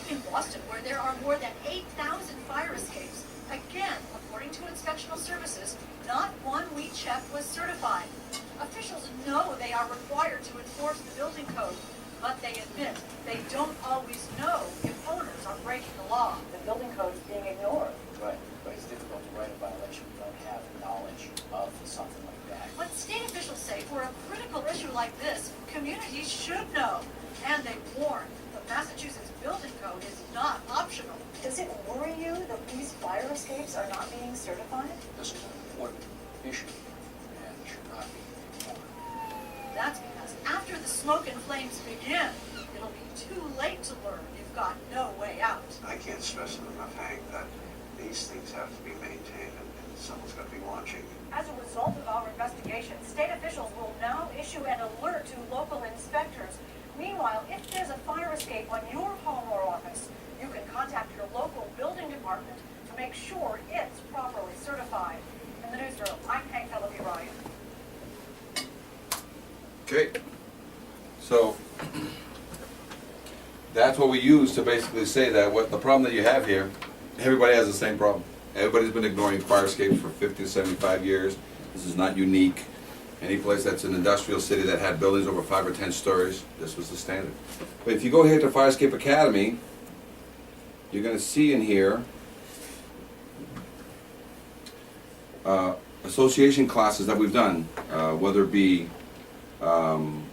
In Boston, where there are more than 8,000 fire escapes, again, according to inspectional services, not one we checked was certified. Officials know they are required to enforce the building code, but they admit they don't always know if owners escapes are not being certified? This is an important issue and should not be ignored. That's because after the smoke and flames begin, it'll be too late to learn you've got no way out. I can't stress it enough, Hank, that these things have to be maintained and someone's got to be watching. As a result of our investigation, state officials will now issue an alert to local inspectors. Meanwhile, if there's a fire escape on your home or office, you can contact your local building department to make sure it's properly certified. In the newsroom, I'm Hank Ryan. Okay, so that's what we use to basically say that what the problem that you have here, everybody has the same problem. Everybody's been ignoring fire escapes for 50 to 75 years. This is not unique. Any place that's an industrial city that had buildings over 5 or 10 stories, this was the standard. But if you go here to Fire Escape Academy, you're going to see in here association classes that we've done, whether it be an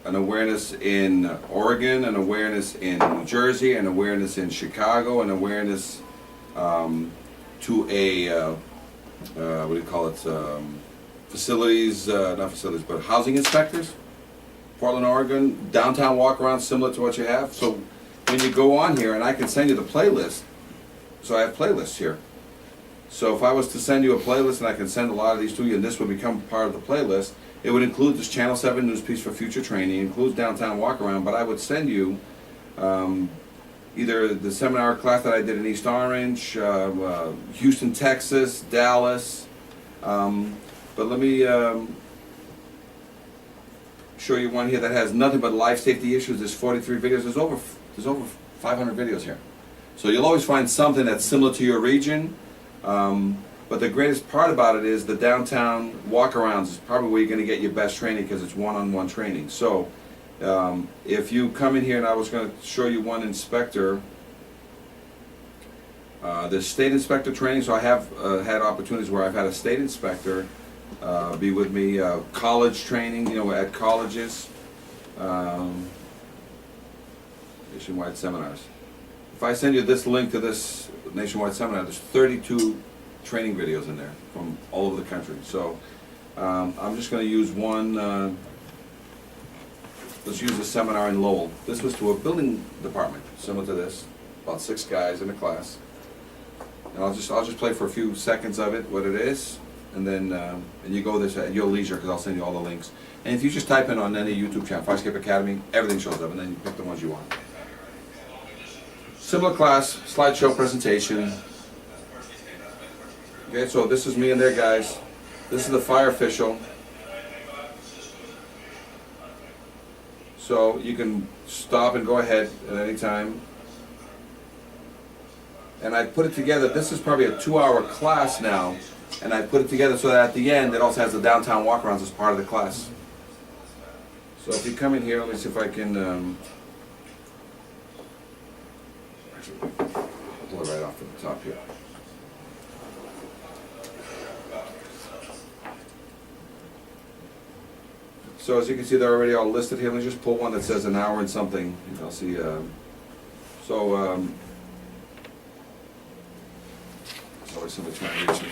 awareness in Oregon, an awareness in New Jersey, an awareness in Chicago, an awareness to a, what do you call it, facilities, not facilities, but housing inspectors, Portland, Oregon, downtown walk-around similar to what you have. So when you go on here, and I can send you the playlist, so I have playlists here. So if I was to send you a playlist, and I can send a lot of these to you, and this would become part of the playlist, it would include this Channel 7 news piece for future training, includes downtown walk-around, but I would send you either the seminar class that I did in East Orange, Houston, Texas, Dallas, but let me show you one here that has nothing but life safety issues. There's 43 videos. There's over 500 videos here. So you'll always find something that's similar to your region. But the greatest part about it is the downtown walk-arounds is probably where you're going to get your best training because it's one-on-one training. So if you come in here, and I was going to show you one inspector, the state inspector training, so I have had opportunities where I've had a state inspector be with me, college training, you know, at colleges, nationwide seminars. If I send you this link to this nationwide seminar, there's 32 training videos in there from all over the country. So I'm just going to use one. Let's use a seminar in Lowell. This was to a building department, similar to this, about 6 guys in a class. And I'll just play for a few seconds of it, what it is, and then and you go this at your leisure because I'll send you all the links. And if you just type in on any YouTube channel, Fire Escape Academy, everything shows up, and then you pick the ones you want. Similar class, slideshow presentation. Okay, so this is me and their guys. This is the fire official. So you can stop and go ahead at any time. And I put it together, this is probably a 2-hour class now, and I put it together so that at the end it also has the downtown walk-arounds as part of the class. So if you come in here, let me see if I can, actually, pull it right off at the top here. So as you can see, they're already all listed here. Let me just pull one that says an hour and something. I'll see. There's always somebody trying to reach me.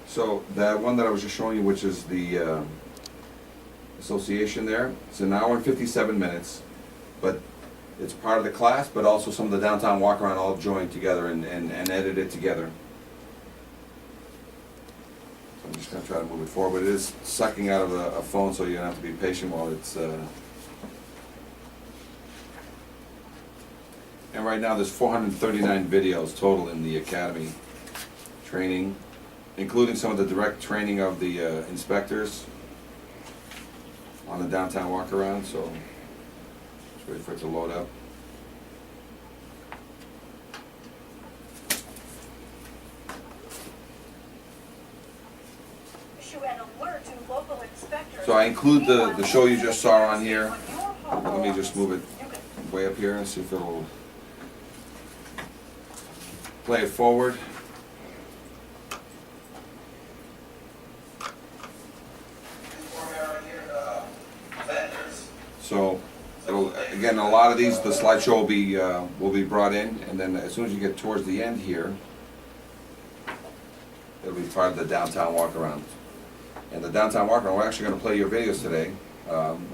So that one that I was just showing you, which is the association there, it's an hour and 57 minutes, but it's part of the class, but also some of the downtown walk-around all joined together and edited together. So I'm just going to try to move it forward, but it is sucking out of a phone, so you're going to have to be patient while it's... And right now there's 439 videos total in the Academy training, including some of the direct training of the inspectors on the downtown walk-around, so just wait for it to load up. Issue an alert to local inspectors. So I include the show you just saw on here, let me just move it way up here and see if it'll play it forward. So it'll, again, a lot of these, the slideshow will be brought in, and then as soon as you get towards the end here, it'll be part of the downtown walk around. And the downtown walk around, we're actually going to play your videos today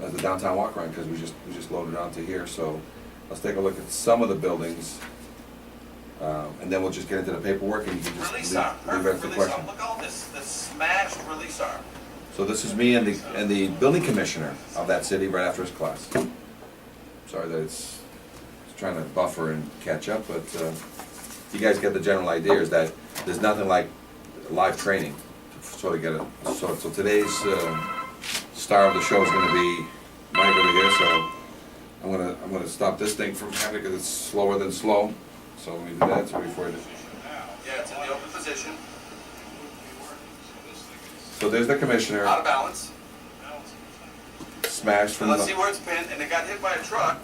as the downtown walk around because we just loaded it onto here. So let's take a look at some of the buildings, and then we'll just get into the paperwork, and you can just leave it at the question. Look at all this smashed release arm. So this is me and the building commissioner of that city right after his class. Sorry that it's trying to buffer and catch up, but you guys get the general idea is that there's nothing like live training to sort of get it. So today's star of the show is going to be Mike over here. So I'm gonna stop this thing from happening because it's slower than slow. So let me do that before it. Yeah, it's in the open position. So there's the commissioner. Out of balance. Smashed from Let's the. see where it's pinned, and it got hit by a truck.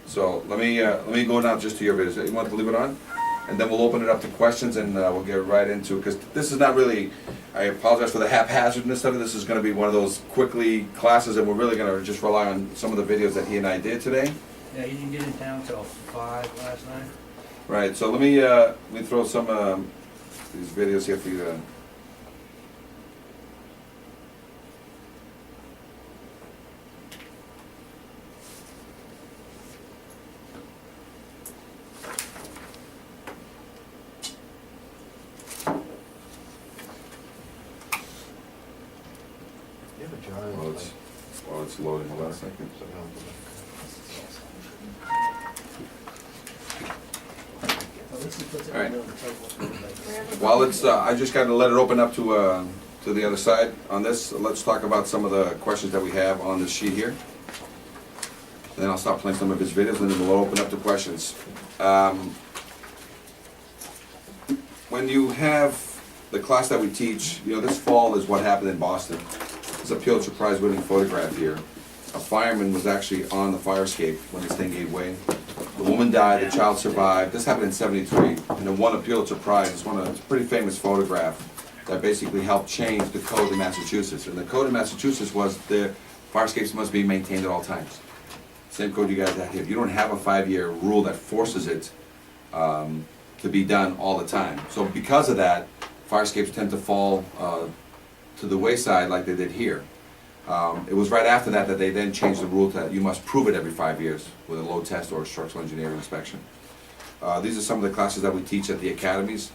So let me go now just to your videos. You want to leave it on, and then we'll open it up to questions, and we'll get right into it because this is not really. I apologize for the haphazardness of it. This is going to be one of those quickly classes, and we're really going to just rely on some of the videos that he and I did today. Yeah, you didn't get in town till 5 last night. Right. So let me throw some these videos here for you to. While it's loading, hold on a second. All right. While it's, I just got to let it open up to the other side on this. Let's talk about some of the questions that we have on this sheet here. And then I'll stop playing some of his videos, and then we'll open up to questions. When you have the class that we teach, you know, this fall is what happened in Boston. It's a Pulitzer Prize winning photograph here. A fireman was actually on the fire escape when this thing gave way. The woman died, the child survived. This happened in '73, and it won a Pulitzer Prize. It's a pretty famous photograph that basically helped change the code in Massachusetts. And the code in Massachusetts was the fire escapes must be maintained at all times. Same code you guys have here. You don't have a 5-year rule that forces it to be done all the time. So because of that, fire escapes tend to fall to the wayside like they did here. It was right after that they then changed the rule to you must prove it every 5 years with a load test or a structural engineering inspection. These are some of the classes that we teach at the academies.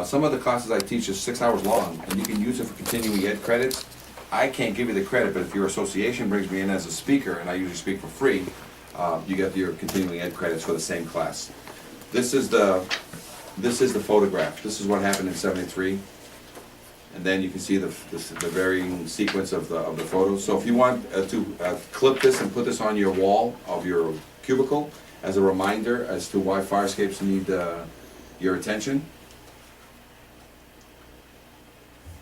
Some of the classes I teach is 6 hours long, and you can use it for continuing ed credits. I can't give you the credit, but if your association brings me in as a speaker, and I usually speak for free, you get your continuing ed credits for the same class. This is the photograph. This is what happened in '73. And then you can see the varying sequence of the photos. So if you want to clip this and put this on your wall of your cubicle as a reminder as to why fire escapes need your attention.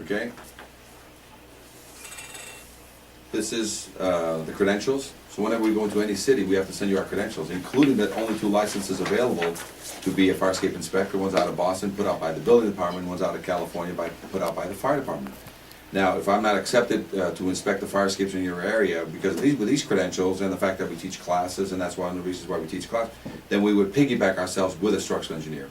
Okay. This is the credentials. So whenever we go into any city, we have to send you our credentials, including the only 2 licenses available to be a fire escape inspector. One's out of Boston, put out by the building department. One's out of California, put out by the fire department. Now, if I'm not accepted to inspect the fire escapes in your area, because with these credentials and the fact that we teach classes, and that's one of the reasons why we teach class, then we would piggyback ourselves with a structural engineer.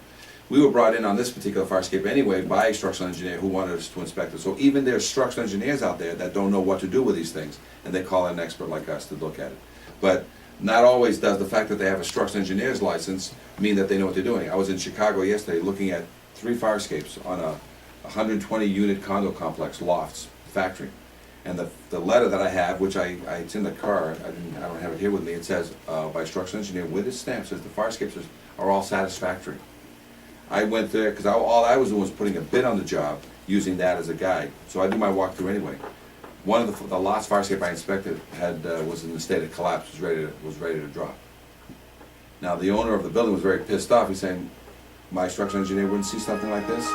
We were brought in on this particular fire escape anyway by a structural engineer who wanted us to inspect it. So even there's structural engineers out there that don't know what to do with these things, and they call an expert like us to look at it. But not always does the fact that they have a structural engineer's license mean that they know what they're doing. I was in Chicago yesterday looking at 3 fire escapes on a 120 unit condo complex, lofts, factory. And the letter that I have, which it's in the car, I don't have it here with me, it says by a structural engineer with his stamp, says the fire escapes are all satisfactory. I went there because all I was doing was putting a bid on the job using that as a guide. So I do my walkthrough anyway. One of the last fire escape I inspected was in the state of collapse, was ready to drop. Now the owner of the building was very pissed off. He's saying, my structural engineer wouldn't see something like this.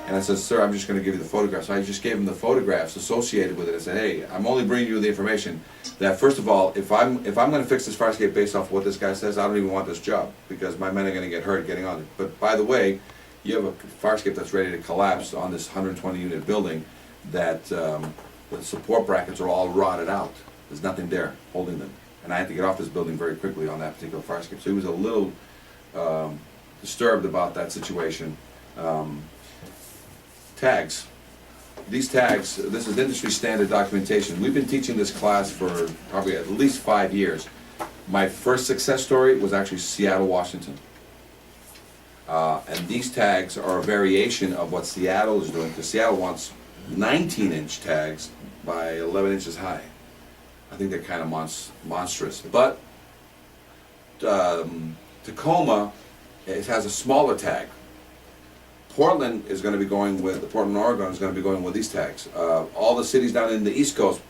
And I said, sir, I'm just going to give you the photographs. So I just gave him the photographs associated with it. I said, hey, I'm only bringing you the information that, first of all, if I'm going to fix this fire escape based off what this guy says, I don't even want this job because my men are going to get hurt getting on it. But by the way, you have a fire escape that's ready to collapse on this 120-unit building that the support brackets are all rotted out. There's nothing there holding them. And I had to get off this building very quickly on that particular fire escape. So he was a little disturbed about that situation. Tags. These tags, this is industry standard documentation. We've been teaching this class for probably at least 5 years. My first success story was actually Seattle, Washington. And these tags are a variation of what Seattle is doing, because Seattle wants 19-inch tags by 11 inches high. I think they're kind of monstrous. But Tacoma, it has a smaller tag. Portland is going to be going with, Portland, Oregon is going to be going with these tags. All the cities down in the East Coast,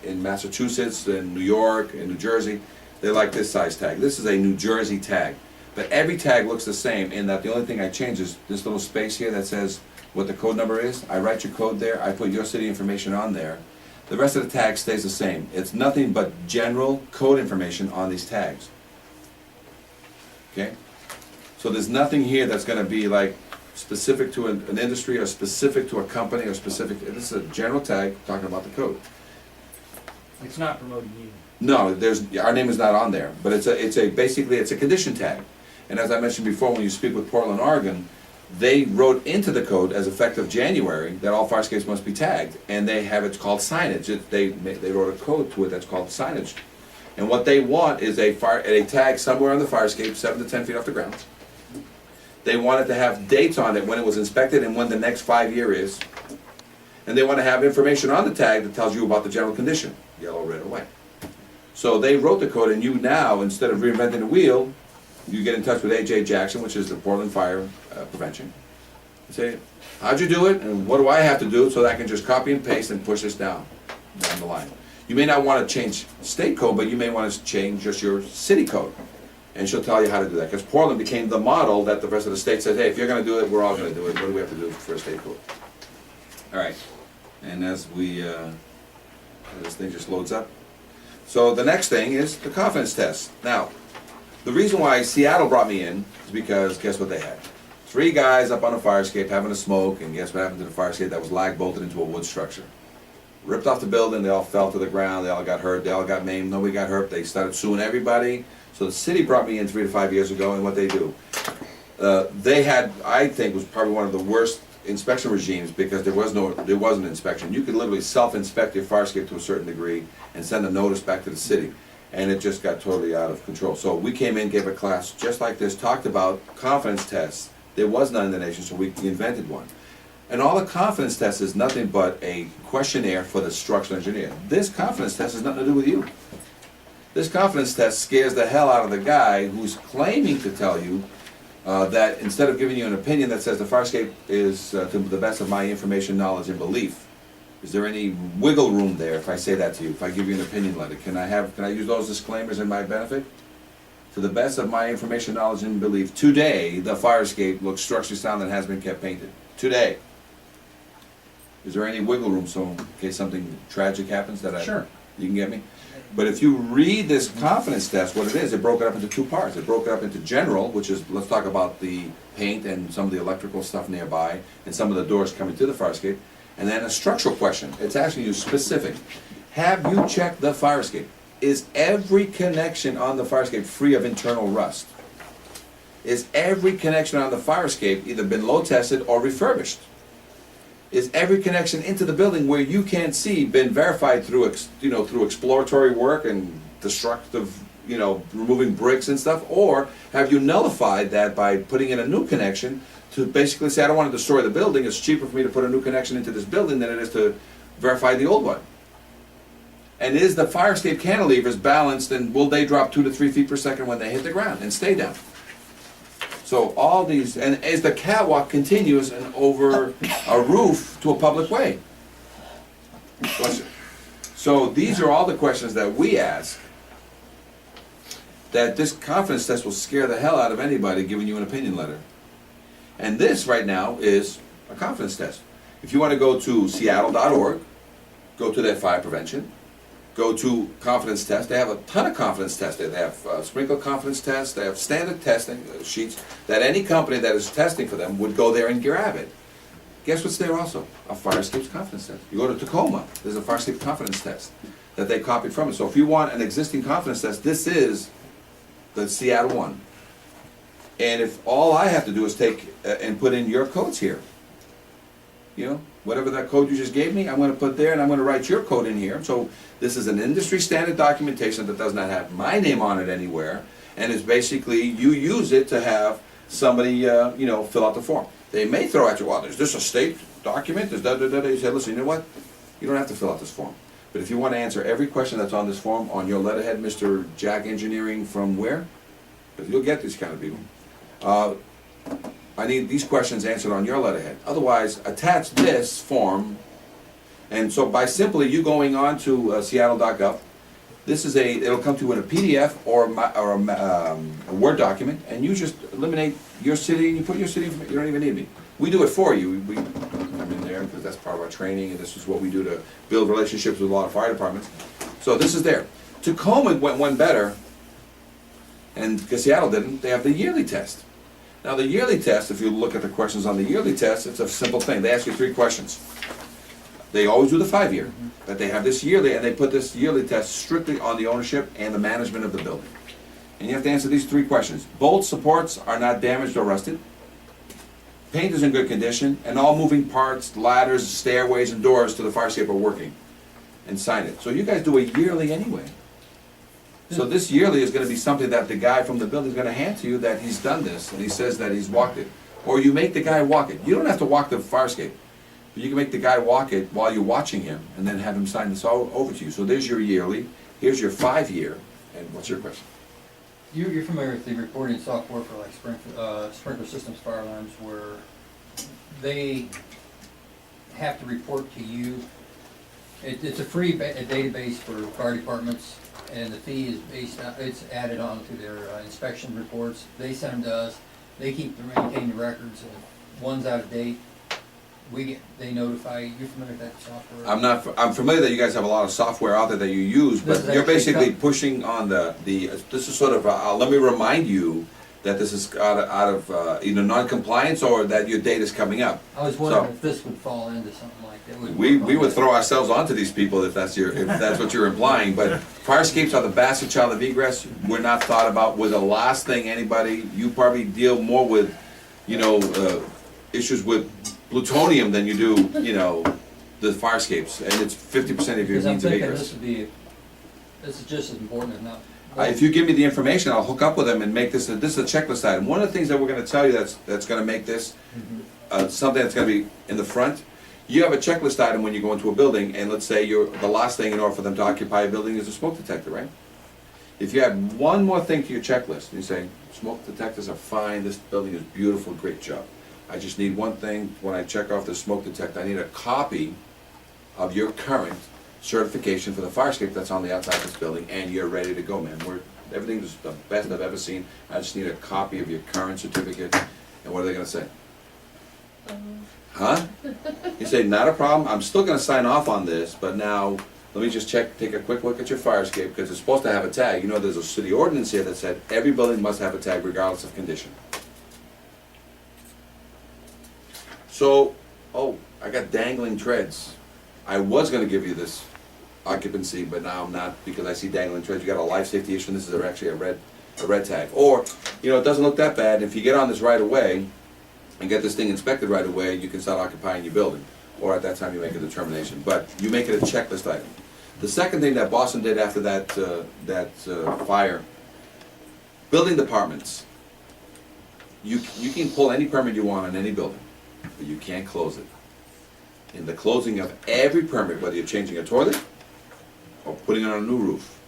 in Massachusetts, in New York, in New Jersey, they like this size tag. This is a New Jersey tag. But every tag looks the same in that the only thing I change is this little space here that says what the code number is. I write your code there, I put your city information on there. The rest of the tag stays the same. It's nothing but general code information on these tags. Okay? So there's nothing here that's going to be like specific to an industry or specific to a company or specific. This is a general tag talking about the code. It's not promoting you. No, our name is not on there, but basically it's a condition tag. And as I mentioned before, when you speak with Portland, Oregon, they wrote into the code as effective January that all fire escapes must be tagged, and they have it called signage. They wrote a code to it that's called signage. And what they want is a tag somewhere on the fire escape, 7 to 10 feet off the ground. They want it to have dates on it when it was inspected and when the next 5 year is. And they want to have information on the tag that tells you about the general condition, yellow, red, or white. So they wrote the code, and you now, instead of reinventing the wheel, you get in touch with AJ Jackson, which is the Portland Fire Prevention. You say, how'd you do it, and what do I have to do so that I can just copy and paste and push this down the line? You may not want to change state code, but you may want to change just your city code. And she'll tell you how to do that, because Portland became the model that the rest of the state said, hey, if you're going to do it, we're all going to do it. What do we have to do for a state code? All right. And as this thing just loads up. So the next thing is the confidence test. Now, the reason why Seattle brought me in is because guess what they had? 3 guys up on a fire escape having a smoke, and guess what happened to the fire escape that was lag bolted into a wood structure? Ripped off the building, they all fell to the ground, they all got hurt, they all got maimed, nobody got hurt, they started suing everybody. So the city brought me in 3 to 5 years ago, and what they do, they had, I think, was probably one of the worst inspection regimes, because there wasn't inspection. You could literally self-inspect your fire escape to a certain degree and send a notice back to the city, and it just got totally out of control. So we came in, gave a class just like this, talked about confidence tests. There was none in the nation, so we invented one. And all the confidence test is nothing but a questionnaire for the structural engineer. This confidence test has nothing to do with you. This confidence test scares the hell out of the guy who's claiming to tell you that instead of giving you an opinion that says the fire escape is to the best of my information, knowledge, and belief, is there any wiggle room there if I say that to you, if I give you an opinion letter? Can I use those disclaimers in my benefit? To the best of my information, knowledge, and belief, today the fire escape looks structurally sound and has been kept painted. Today. Is there any wiggle room so in case something tragic happens that Sure. You can get me? But if you read this confidence test, what it is, it broke it up into 2 parts. It broke it up into general, which is, let's talk about the paint and some of the electrical stuff nearby and some of the doors coming to the fire escape. And then a structural question. It's asking you specific. Have you checked the fire escape? Is every connection on the fire escape free of internal rust? Is every connection on the fire escape either been load tested or refurbished? Is every connection into the building where you can't see been verified through through exploratory work and destructive, removing bricks and stuff? Or have you nullified that by putting in a new connection to basically say, I don't want to destroy the building, it's cheaper for me to put a new connection into this building than it is to verify the old one? And is the fire escape cantilevers balanced, and will they drop 2 to 3 feet per second when they hit the ground and stay down? So all these, and is the catwalk continuous and over a roof to a public way? Question. So these are all the questions that we ask, that this confidence test will scare the hell out of anybody giving you an opinion letter. And this right now is a confidence test. If you want to go to Seattle.org, go to their fire prevention, go to confidence test. They have a ton of confidence tests. They have sprinkler confidence tests. They have standard testing sheets that any company that is testing for them would go there and grab it. Guess what's there also? A fire escapes confidence test. You go to Tacoma, there's a fire escape confidence test that they copied from it. So if you want an existing confidence test, this is the Seattle one. And if all I have to do is take and put in your codes here, you know, whatever that code you just gave me, I'm going to put there, and I'm going to write your code in here. So this is an industry standard documentation that does not have my name on it anywhere, and is basically you use it to have somebody, you know, fill out the form. They may throw at you, well, is this a state document? There's da-da-da-da. You say, listen, you know what? You don't have to fill out this form. But if you want to answer every question that's on this form on your letterhead, Mr. Jack Engineering from where? Because you'll get these kind of people. I need these questions answered on your letterhead. Otherwise, attach this form. And so by simply you going on to Seattle.gov, this is it'll come to you in a PDF or a Word document, and you just eliminate your city, and you put your city, you don't even need me. We do it for you. We come in there because that's part of our training, and this is what we do to build relationships with a lot of fire departments. So this is there. Tacoma went one better, and because Seattle didn't, they have the yearly test. Now the yearly test, if you look at the questions on the yearly test, it's a simple thing. They ask you 3 questions. They always do the 5-year, but they have this yearly, and they put this yearly test strictly on the ownership and the management of the building. And you have to answer these 3 questions. Bolt supports are not damaged or rusted. Paint is in good condition, and all moving parts, ladders, stairways, and doors to the fire escape are working. And sign it. So you guys do a yearly anyway. So this yearly is going to be something that the guy from the building is going to hand to you that he's done this, and he says that he's walked it. Or you make the guy walk it. You don't have to walk the fire escape. But you can make the guy walk it while you're watching him, and then have him sign this all over to you. So there's your yearly. Here's your 5-year. And what's your question? You're familiar with the reporting software for like sprinkler systems, fire alarms, where they have to report to you. It's a free database for fire departments, and the fee is it's added on to their inspection reports. They send them to us. They maintain the records. If one's out of date, they notify you. You're familiar with that software? I'm familiar that you guys have a lot of software out there that you use, but you're basically pushing on this is sort of, let me remind you that this is out of either non-compliance or that your data's coming up. I was wondering if this would fall into something like that. We would throw ourselves onto these people if that's what you're implying, but fire escapes are the bastard child of egress. We're not thought about. We're the last thing you probably deal more with, you know, issues with plutonium than you do, you know, the fire escapes, and it's 50% of your means of egress. This is just as important as not. If you give me the information, I'll hook up with them and make this. This is a checklist item. One of the things that we're going to tell you that's going to make this something that's going to be in the front. You have a checklist item when you go into a building, and let's say the last thing in order for them to occupy a building is a smoke detector, right? If you add one more thing to your checklist, you say smoke detectors are fine. This building is beautiful. Great job. I just need one thing. When I check off the smoke detector, I need a copy of your current certification for the fire escape that's on the outside of this building, and you're ready to go, man. Everything is the best I've ever seen. I just need a copy of your current certificate. And what are they going to say? Huh? You say, not a problem. I'm still going to sign off on this, but now let me just take a quick look at your fire escape, because it's supposed to have a tag. You know, there's a city ordinance here that said every building must have a tag regardless of condition. So, I got dangling treads. I was going to give you this occupancy, but now I'm not, because I see dangling treads. You got a life safety issue, and this is actually a red tag. Or, you know, it doesn't look that bad. If you get on this right away and get this thing inspected right away, you can start occupying your building. Or at that time you make a determination. But you make it a checklist item. The second thing that Boston did after that fire, building departments. You can pull any permit you want on any building, but you can't close it. In the closing of every permit, whether you're changing a toilet or putting it on a new roof,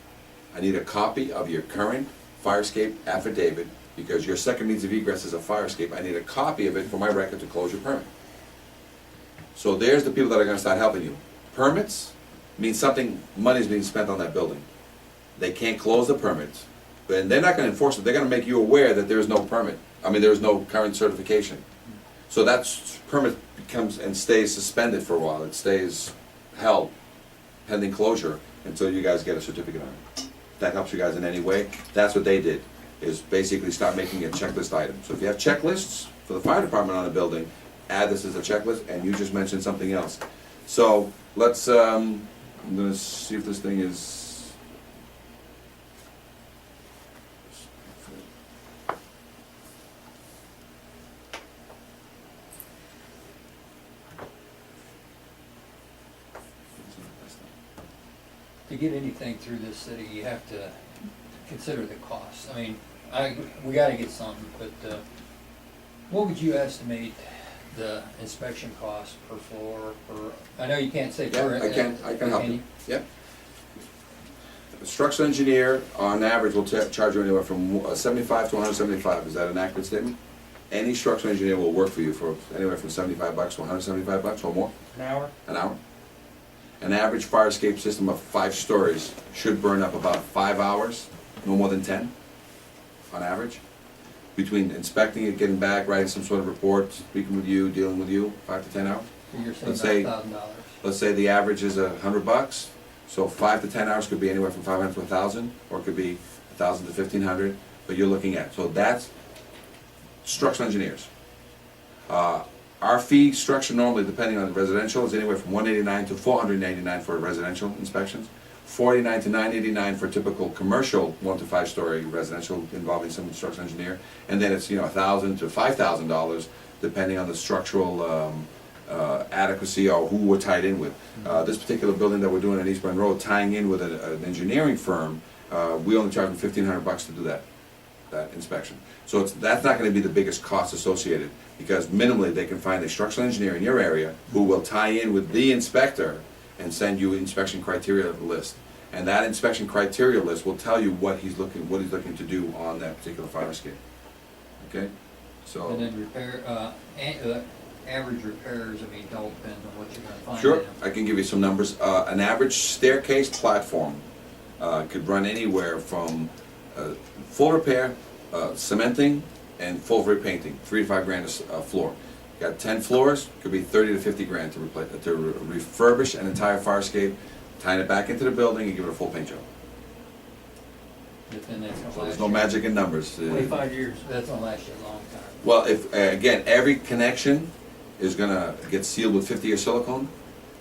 I need a copy of your current fire escape affidavit, because your second means of egress is a fire escape. I need a copy of it for my record to close your permit. So there's the people that are going to start helping you. Permits means money is being spent on that building. They can't close the permits, and they're not going to enforce it. They're going to make you aware that there is no permit. I mean, there is no current certification. So that permit becomes and stays suspended for a while. It stays held pending closure until you guys get a certificate on it. That helps you guys in any way. That's what they did, is basically start making a checklist item. So if you have checklists for the fire department on a building, add this as a checklist, and you just mentioned something else. So let's, I'm gonna see if this thing is, To get anything through this city, you have to consider the cost. I mean, we gotta get something, but what would you estimate the inspection cost per floor, I know you can't say per. Yeah, I can help you. Yep. A structural engineer, on average, will charge you anywhere from 75 to 175. Is that an accurate statement? Any structural engineer will work for you for anywhere from 75 bucks to 175 bucks or more. An hour? An hour. An average fire escape system of 5 stories should burn up about 5 hours, no more than 10, on average. Between inspecting it, getting back, writing some sort of report, speaking with you, dealing with you, 5 to 10 hours. You're saying about $1,000. Let's say the average is $100, so 5 to 10 hours could be anywhere from 500 to 1,000, or it could be 1,000 to 1,500. But you're looking at, so that's structural engineers. Our fee structure normally, depending on the residential, is anywhere from $189 to $489 for residential inspections, $49 to $989 for typical commercial 1 to 5 story residential involving some structural engineer, and then it's $1,000 to $5,000 depending on the structural adequacy or who we're tied in with. This particular building that we're doing on East Bend Road, tying in with an engineering firm, we only charge them $1,500 to do that inspection. So that's not going to be the biggest cost associated, because minimally they can find a structural engineer in your area who will tie in with the inspector and send you inspection criteria list. And that inspection criteria list will tell you what he's looking to do on that particular fire escape. Okay? So. And then average repairs, I mean, don't depend on what you're going to find. Sure, I can give you some numbers. An average staircase platform could run anywhere from full repair, cementing, and full repainting, $3 to $5 grand a floor. You got 10 floors, could be 30 to 50 grand to refurbish an entire fire escape, tying it back into the building, and give it a full paint job. So there's no magic in numbers. 25 years, that's gonna last you a long time. Well, if again, every connection is gonna get sealed with 50-year silicone.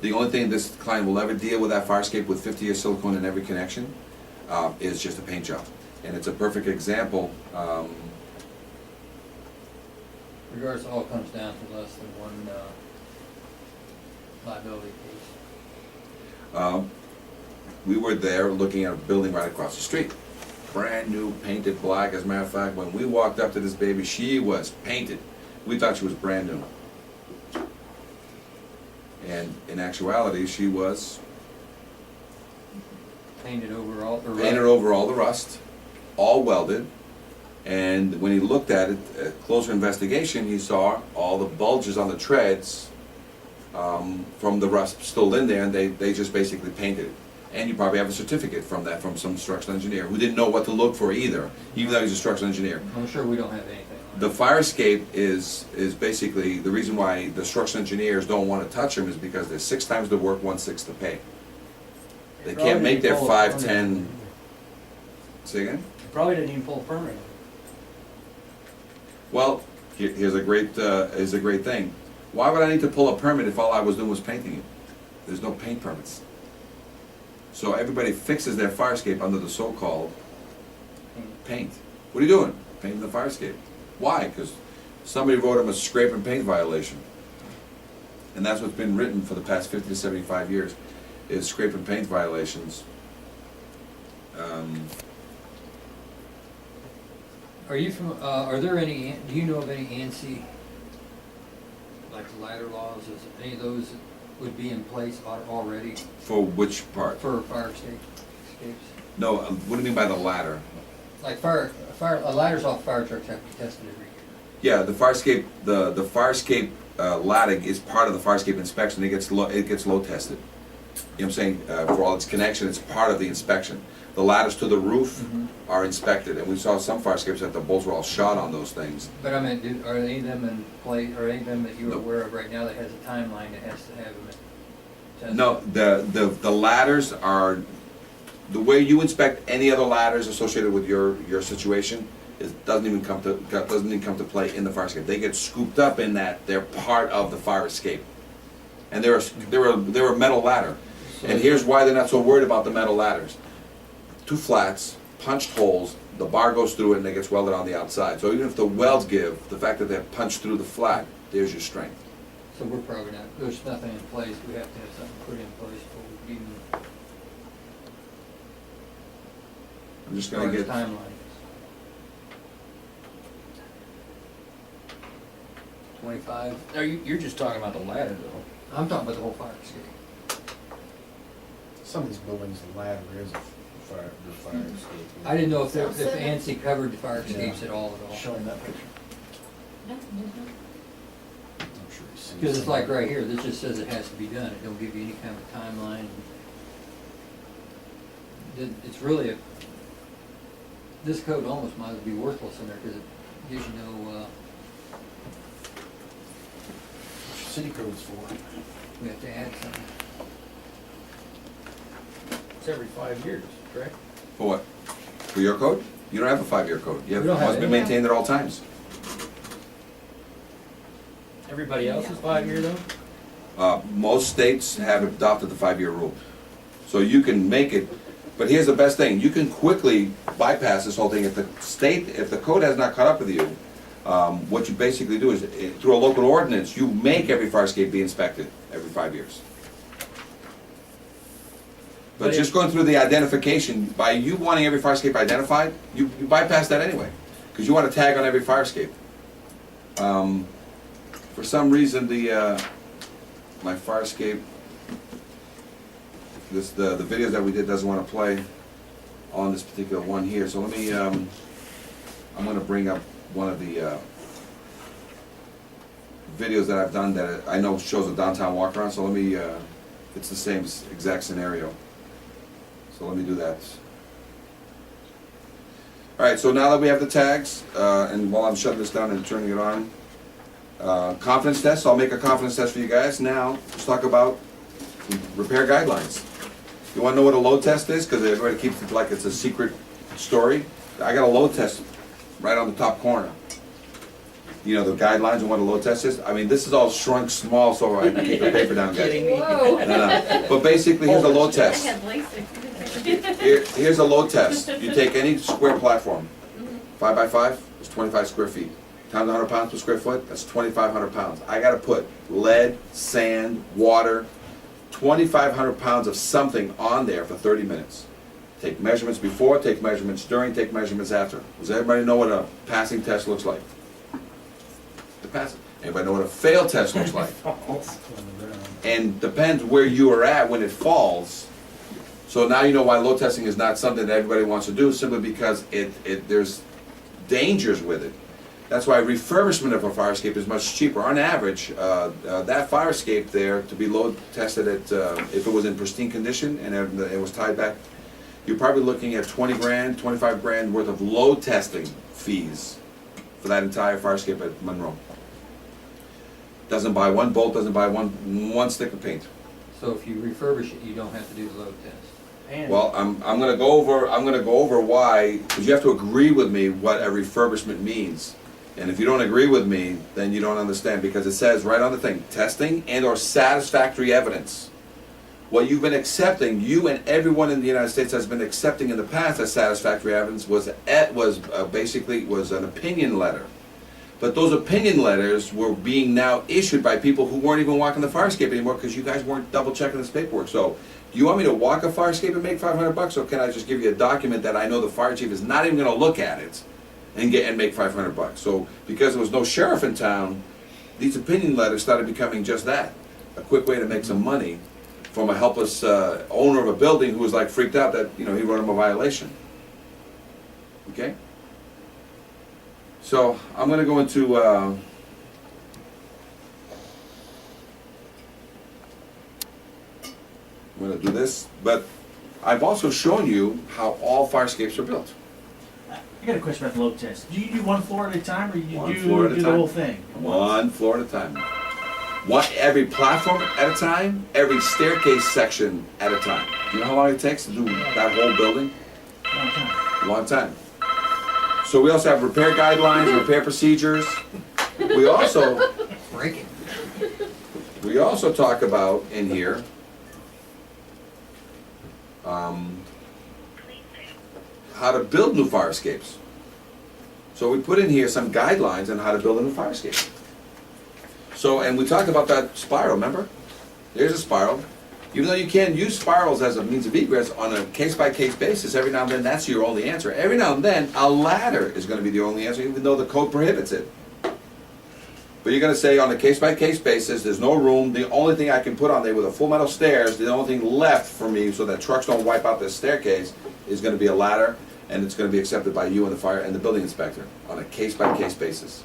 The only thing this client will ever deal with that fire escape with 50-year silicone in every connection is just a paint job. And it's a perfect example. Regardless, it all comes down to less than one liability case. We were there looking at a building right across the street. Brand new, painted black. As a matter of fact, when we walked up to this baby, she was painted. We thought she was brand new. And in actuality, she was painted over all the rust, all welded. And when he looked at it, at closer investigation, he saw all the bulges on the treads from the rust still in there, and they just basically painted it. And you probably have a certificate from that from some structural engineer who didn't know what to look for either, even though he's a structural engineer. I'm sure we don't have anything. The fire escape is basically the reason why the structural engineers don't want to touch them is because they're 6 times the work, 1/6 the pay. They can't make their 5, 10. Say again? Probably didn't even pull a permit. Well, here's a great thing. Why would I need to pull a permit if all I was doing was painting it? There's no paint permits. So everybody fixes their fire escape under the so-called paint. What are you doing? Painting the fire escape. Why? Because somebody wrote them a scrape and paint violation. And that's what's been written for the past 50 to 75 years, is scrape and paint violations. Are you from? Are there any? Do you know of any ANSI, like ladder laws? Is any of those that would be in place already? For which part? For fire escapes. No. What do you mean by the ladder? Like ladders off fire trucks have to be tested every year. Yeah, the fire escape. The fire escape ladder is part of the fire escape inspection. It gets load tested. what I'm saying, for all its connection, it's part of the inspection. The ladders to the roof are inspected, and we saw some fire escapes that the bolts were all shot on those things. But I mean, are any of them in play, are any of them that you're aware of right now that has a timeline that has to have them tested? No, the ladders are, the way you inspect any other ladders associated with your situation, it doesn't even come to play in the fire escape. They get scooped up in that they're part of the fire escape, and they're a metal ladder. And here's why they're not so worried about the metal ladders. 2 flats, punched holes, the bar goes through it and it gets welded on the outside. So even if the welds give, the fact that they're punched through the flat, there's your strength. So we're probably not, there's nothing in place, we have to have something put in place before we even. I'm just gonna get timeline. You're just talking about the ladder though. I'm talking about the whole fire escape. Some of these buildings, the ladder is the fire escape. I didn't know if ANSI covered the fire escapes at all. Showing that picture. Because it's like right here, this just says it has to be done, it don't give you any kind of timeline. It's really this code almost might as well be worthless in there, because it gives you no, city codes for. We have to add something. It's every 5 years, correct? For what? For your code? You don't have a 5-year code. You have, We don't it must have be it. maintained at all times. Everybody else is 5 year though? Most states have adopted the 5-year rule. So you can make it, but here's the best thing, you can quickly bypass this whole thing. If the code has not caught up with you, what you basically do is, through a local ordinance, you make every fire escape be inspected every 5 years. But just going through the identification, by you wanting every fire escape identified, you bypass that anyway, because you want a tag on every fire escape. For some reason, my fire escape, the videos that we did doesn't want to play on this particular one here. So let me, I'm going to bring up one of the videos that I've done that I know shows a downtown walk around. So let me, it's the same exact scenario. So let me do that. All right, so now that we have the tags, and while I'm shutting this down and turning it on, confidence test. I'll make a confidence test for you guys. Now, let's talk about repair guidelines. You want to know what a load test is? Because everybody keeps it like it's a secret story. I got a load test right on the top corner. You know the guidelines and what a load test is? I mean, this is all shrunk small so I can keep the paper down, guys. Whoa. No. But basically, here's a load test. Here's a load test. You take any square platform, 5 by 5, it's 25 square feet. Times 100 pounds per square foot, that's 2,500 pounds. I got to put lead, sand, water, 2,500 pounds of something on there for 30 minutes. Take measurements before, take measurements during, take measurements after. Does everybody know what a passing test looks like? The passing. Anybody know what a fail test looks like? And depends where you are at when it falls. So now you know why load testing is not something that everybody wants to do, simply because there's dangers with it. That's why refurbishment of a fire escape is much cheaper. On average, that fire escape there, to be load tested at, if it was in pristine condition and it was tied back, you're probably looking at 20 grand, 25 grand worth of load testing fees for that entire fire escape at Monroe. Doesn't buy one bolt, doesn't buy one stick of paint. So if you refurbish it, you don't have to do the load test. Well, I'm going to go over why, because you have to agree with me what a refurbishment means. And if you don't agree with me, then you don't understand, because it says right on the thing, testing and or satisfactory evidence. What you've been accepting, you and everyone in the United States has been accepting in the past as satisfactory evidence basically an opinion letter. But those opinion letters were being now issued by people who weren't even walking the fire escape anymore, because you guys weren't double checking this paperwork. So, do you want me to walk a fire escape and make $500, or can I just give you a document that I know the fire chief is not even going to look at it and make $500? So, because there was no sheriff in town, these opinion letters started becoming just that, a quick way to make some money from a helpless owner of a building who was like freaked out that he wrote him a violation. Okay. So I'm going to go into going to do this, but I've also shown you how all fire escapes are built. I got a question about the load test. Do you do one floor at a time, or you One do floor at a the time. whole thing? One floor at a time. Every platform at a time, every staircase section at a time. Do you know how long it takes to do that whole building? Long time. Long time. So we also have repair guidelines, repair procedures. We also talk about in here how to build new fire escapes. So we put in here some guidelines on how to build a new fire escape. So, and we talked about that spiral, remember? There's a spiral. Even though you can use spirals as a means of egress on a case-by-case basis, every now and then that's your only answer. Every now and then, a ladder is going to be the only answer, even though the code prohibits it. But you're going to say on a case-by-case basis, there's no room. The only thing I can put on there with a full metal stairs, the only thing left for me so that trucks don't wipe out this staircase is going to be a ladder, and it's going to be accepted by you and the fire and the building inspector on a case-by-case basis.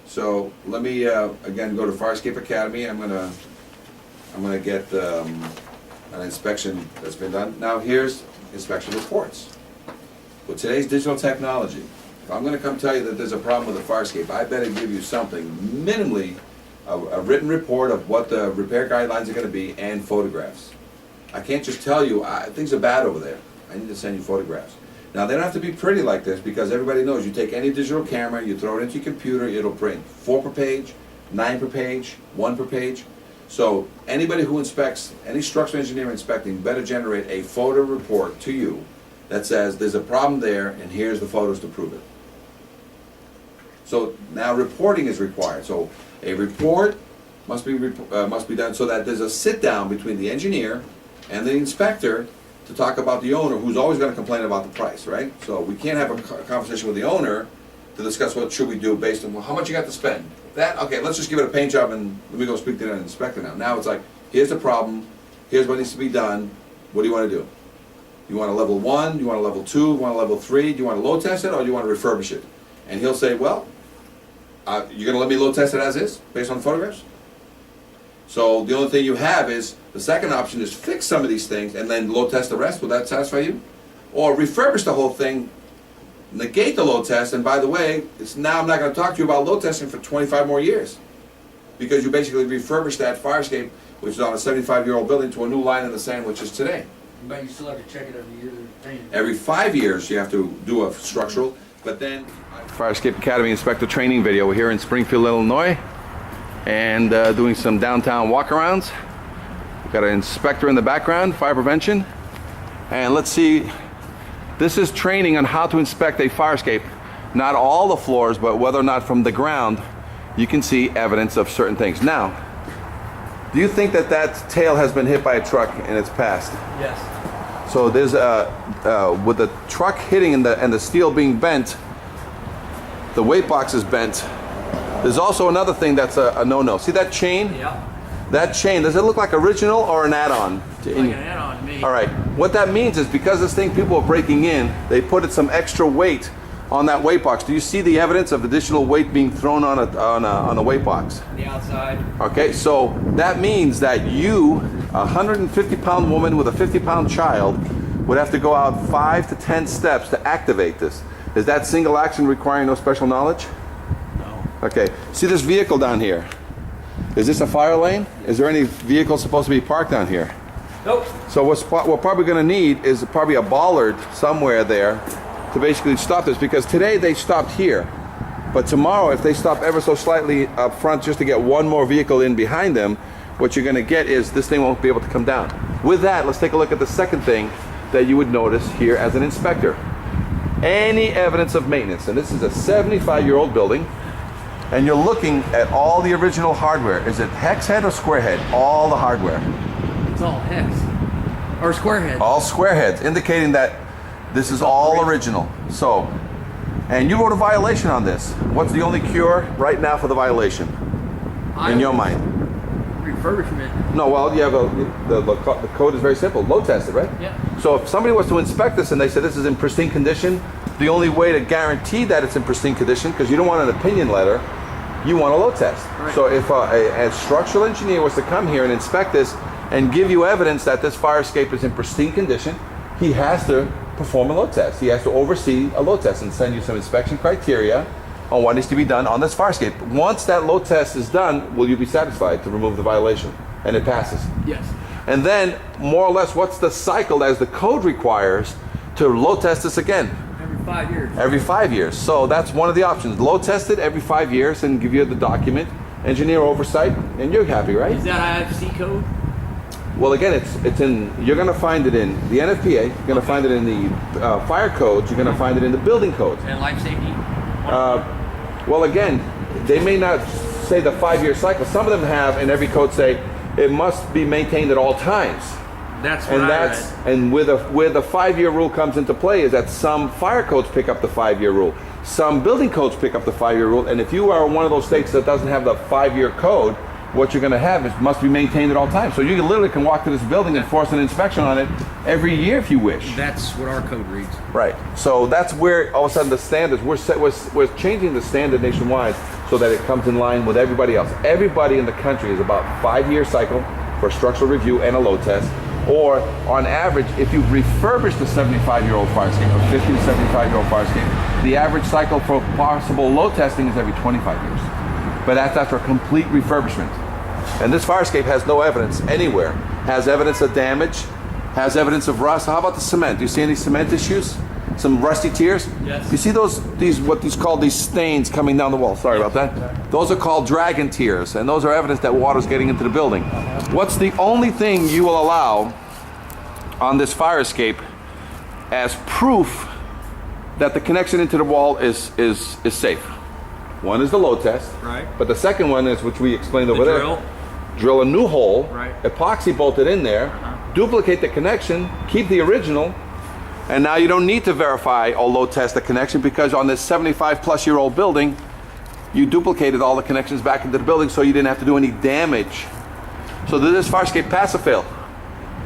So let me again go to Fire Escape Academy. I'm gonna get an inspection that's been done. Now here's inspection reports. With today's digital technology, if I'm gonna come tell you that there's a problem with a fire escape, I better give you something, minimally a written report of what the repair guidelines are gonna be and photographs. I can't just tell you, things are bad over there. I need to send you photographs. Now, they don't have to be pretty like this because everybody knows you take any digital camera, you throw it into your computer, it'll print 4 per page, 9 per page, 1 per page. So anybody who inspects, any structural engineer inspecting better generate a photo report to you that says there's a problem there and here's the photos to prove it. So now reporting is required. So a report must be done so that there's a sit down between the engineer and the inspector to talk about the owner, who's always going to complain about the price, right? So we can't have a conversation with the owner to discuss what should we do based on, well, how much you got to spend. That, okay, let's just give it a paint job and let me go speak to the inspector now. Now it's like, here's the problem, here's what needs to be done, what do you want to do? You want a level 1, you want a level 2, you want a level 3, do you want to load test it or do you want to refurbish it? And he'll say, well, you're going to let me load test it as is, based on the photographs? So the only thing you have is, the second option is fix some of these things and then load test the rest. Will that satisfy you? Or refurbish the whole thing, negate the load test, and by the way, now I'm not going to talk to you about load testing for 25 more years. Because you basically refurbished that fire escape, which is on a 75-year-old building, to a new line in the sand, which is today. But you still have to check it every year. Every 5 years you have to do a structural, but then... Fire Escape Academy Inspector Training video. We're here in Springfield, Illinois, and doing some downtown walkarounds. Got an inspector in the background, fire prevention. And let's see, this is training on how to inspect a fire escape. Not all the floors, but whether or not from the ground you can see evidence of certain things. Now, do you think that that tail has been hit by a truck in its past? Yes. So there's with the truck hitting and the steel being bent, the weight box is bent. There's also another thing that's a no-no. See that chain? Yeah. That chain, does it look like original or an add-on? Like an add-on to me. All right. What that means is because this thing people are breaking in, they put some extra weight on that weight box. Do you see the evidence of additional weight being thrown on a weight box? The outside. Okay, so that means that you, a 150-pound woman with a 50-pound child, would have to go out 5 to 10 steps to activate this. Is that single action requiring no special knowledge? No. Okay. See this vehicle down here? Is this a fire lane? Is there any vehicle supposed to be parked down here? Nope. So we're probably going to need is probably a bollard somewhere there to basically stop this, because today they stopped here. But tomorrow, if they stop ever so slightly up front just to get one more vehicle in behind them, what you're going to get is this thing won't be able to come down. With that, let's take a look at the second thing that you would notice here as an inspector. Any evidence of maintenance. And this is a 75-year-old building. And you're looking at all the original hardware. Is it hex head or square head? All the hardware. It's all hex. Or square head. All square heads, indicating that this is all original. So, and you wrote a violation on this. What's the only cure right now for the violation? In your mind? Refurbishment. No, well, you have the code is very simple. Load tested, right? Yeah. So if somebody was to inspect this and they said this is in pristine condition, the only way to guarantee that it's in pristine condition, because you don't want an opinion letter, you want a load test. Right. So if a structural engineer was to come here and inspect this and give you evidence that this fire escape is in pristine condition, he has to perform a load test. He has to oversee a load test and send you some inspection criteria on what needs to be done on this fire escape. Once that load test is done, will you be satisfied to remove the violation? And it passes. Yes. And then, more or less, what's the cycle as the code requires to load test this again? Every 5 years. Every 5 years. So that's one of the options. Load test it every 5 years and give you the document, engineer oversight, and you're happy, right? Is that IFC code? Well, again, it's in. You're going to find it in the NFPA. You're going to find it in the fire codes. You're going to find it in the building codes. And life safety? Well, again, they may not say the 5-year cycle. Some of them have, in every code, say it must be maintained at all times. That's what I read. And where the 5-year rule comes into play is that some fire codes pick up the 5-year rule. Some building codes pick up the 5-year rule. And if you are one of those states that doesn't have the 5-year code, what you're going to have is must be maintained at all times. So you literally can walk to this building and force an inspection on it every year if you wish. That's what our code reads. Right. So that's where all of a sudden the standards, we're changing the standard nationwide so that it comes in line with everybody else. Everybody in the country is about 5-year cycle for structural review and a load test. Or on average, if you've refurbished a 75-year-old fire escape, a 50 to 75-year-old fire escape, the average cycle for possible load testing is every 25 years. But that's after a complete refurbishment. And this fire escape has no evidence anywhere. Has evidence of damage, has evidence of rust. How about the cement? Do you see any cement issues? Some rusty tears? Yes. You see these called these stains coming down the wall? Sorry about that. Those are called dragon tears, and those are evidence that water's getting into the building. What's the only thing you will allow on this fire escape as proof that the connection into the wall is safe? One is the load test. Right. But the second one is, which we explained over The there. drill. Drill a new hole, Right. epoxy bolt it in there, duplicate the connection, keep the original, and now you don't need to verify or load test the connection because on this 75-plus-year-old building, you duplicated all the connections back into the building so you didn't have to do any damage. So did this fire escape pass or fail?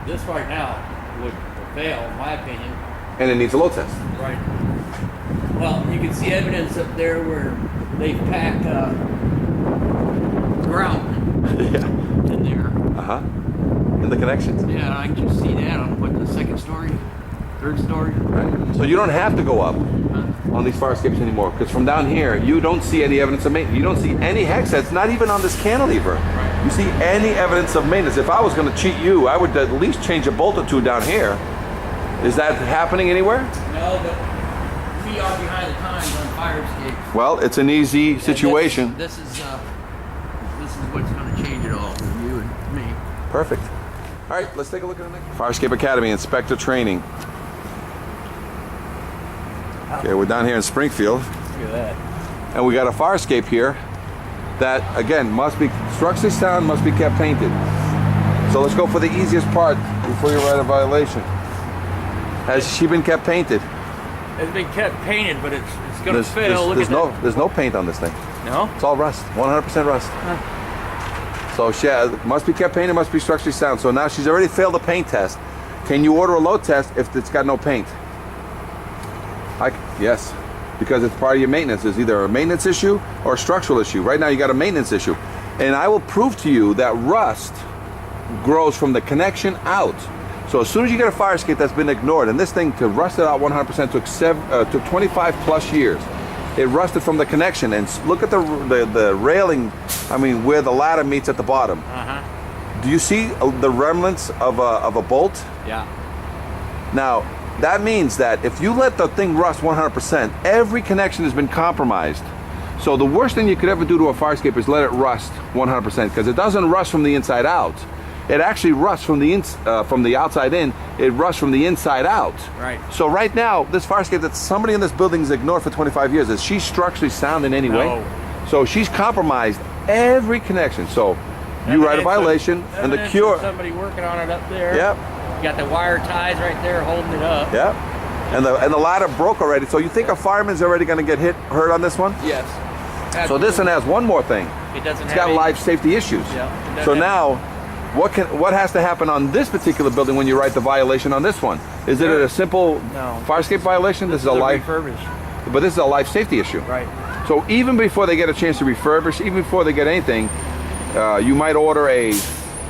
This right now would fail, in my opinion. And it needs a load test. Right. Well, you can see evidence up there where they've packed ground in there. In the connections. Yeah, I can see that on what, the second story, third story. Right. So you don't have to go up on these fire escapes anymore because from down here you don't see any evidence of maintenance. You don't see any hex sets, not even on this cantilever. Right. You see any evidence of maintenance. If I was going to cheat you, I would at least change a bolt or two down here. Is that happening anywhere? No, but we are behind the times on fire escapes. Well, it's an easy situation. This is what's going to change it all for you and me. Perfect. All right, let's take a look at the next. Fire Escape Academy Inspector Training. Okay, we're down here in Springfield. Look at that. And we got a fire escape here that, again, must be structurally sound, must be kept painted. So let's go for the easiest part before you write a violation. Has she been kept painted? It's been kept painted, but it's going to fail. There's no paint on this thing. No? It's all rust, 100% rust. So she must be kept painted, must be structurally sound. So now she's already failed the paint test. Can you order a load test if it's got no paint? Yes, because it's part of your maintenance. It's either a maintenance issue or a structural issue. Right now you got a maintenance issue. And I will prove to you that rust grows from the connection out. So as soon as you get a fire escape that's been ignored, and this thing to rust it out 100% took 25 plus years. It rusted from the connection, and look at the railing, where the ladder meets at the bottom. Do you see the remnants of a bolt? Yeah. Now, that means that if you let the thing rust 100%, every connection has been compromised. So the worst thing you could ever do to a fire escape is let it rust 100%, because it doesn't rust from the inside out. It actually rusts from the outside in. It rusts from the inside out. Right. So right now, this fire escape that somebody in this building has ignored for 25 years, is she structurally sound in any way? So she's compromised every connection. So you write a violation, and the cure. Somebody working on it up there. Yep. You got the wire ties right there holding it up. Yep. And the ladder broke already. So you think a fireman's already going to get hurt on this one? Yes. So this one has one more thing. It doesn't. It's got life safety issues. Yeah. So now, what has to happen on this particular building when you write the violation on this one? Is it a simple fire escape violation? This is a life refurbished. But this is a life safety issue. Right. So even before they get a chance to refurbish, even before they get anything, you might order a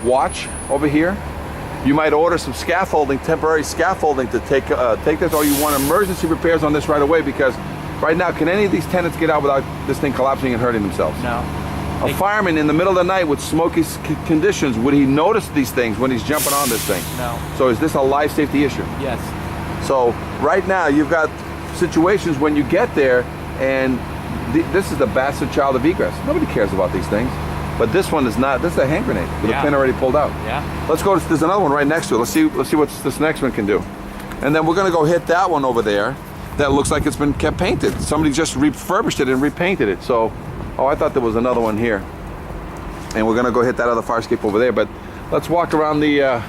watch over here. You might order some scaffolding, temporary scaffolding to take this, or you want emergency repairs on this right away, because right now, can any of these tenants get out without this thing collapsing and hurting themselves? No. A fireman in the middle of the night with smoky conditions, would he notice these things when he's jumping on this thing? No. So is this a life safety issue? Yes. So right now you've got situations when you get there, and this is the bastard child of egress. Nobody cares about these things. But this one is not. This is a hand grenade with a pin already pulled out. Yeah. Let's go. There's another one right next to it. Let's see what this next one can do. And then we're gonna go hit that one over there. That looks like it's been kept painted. Somebody just refurbished it and repainted it. So, oh, I thought there was another one here. And we're gonna go hit that other fire escape over there. But let's walk around the.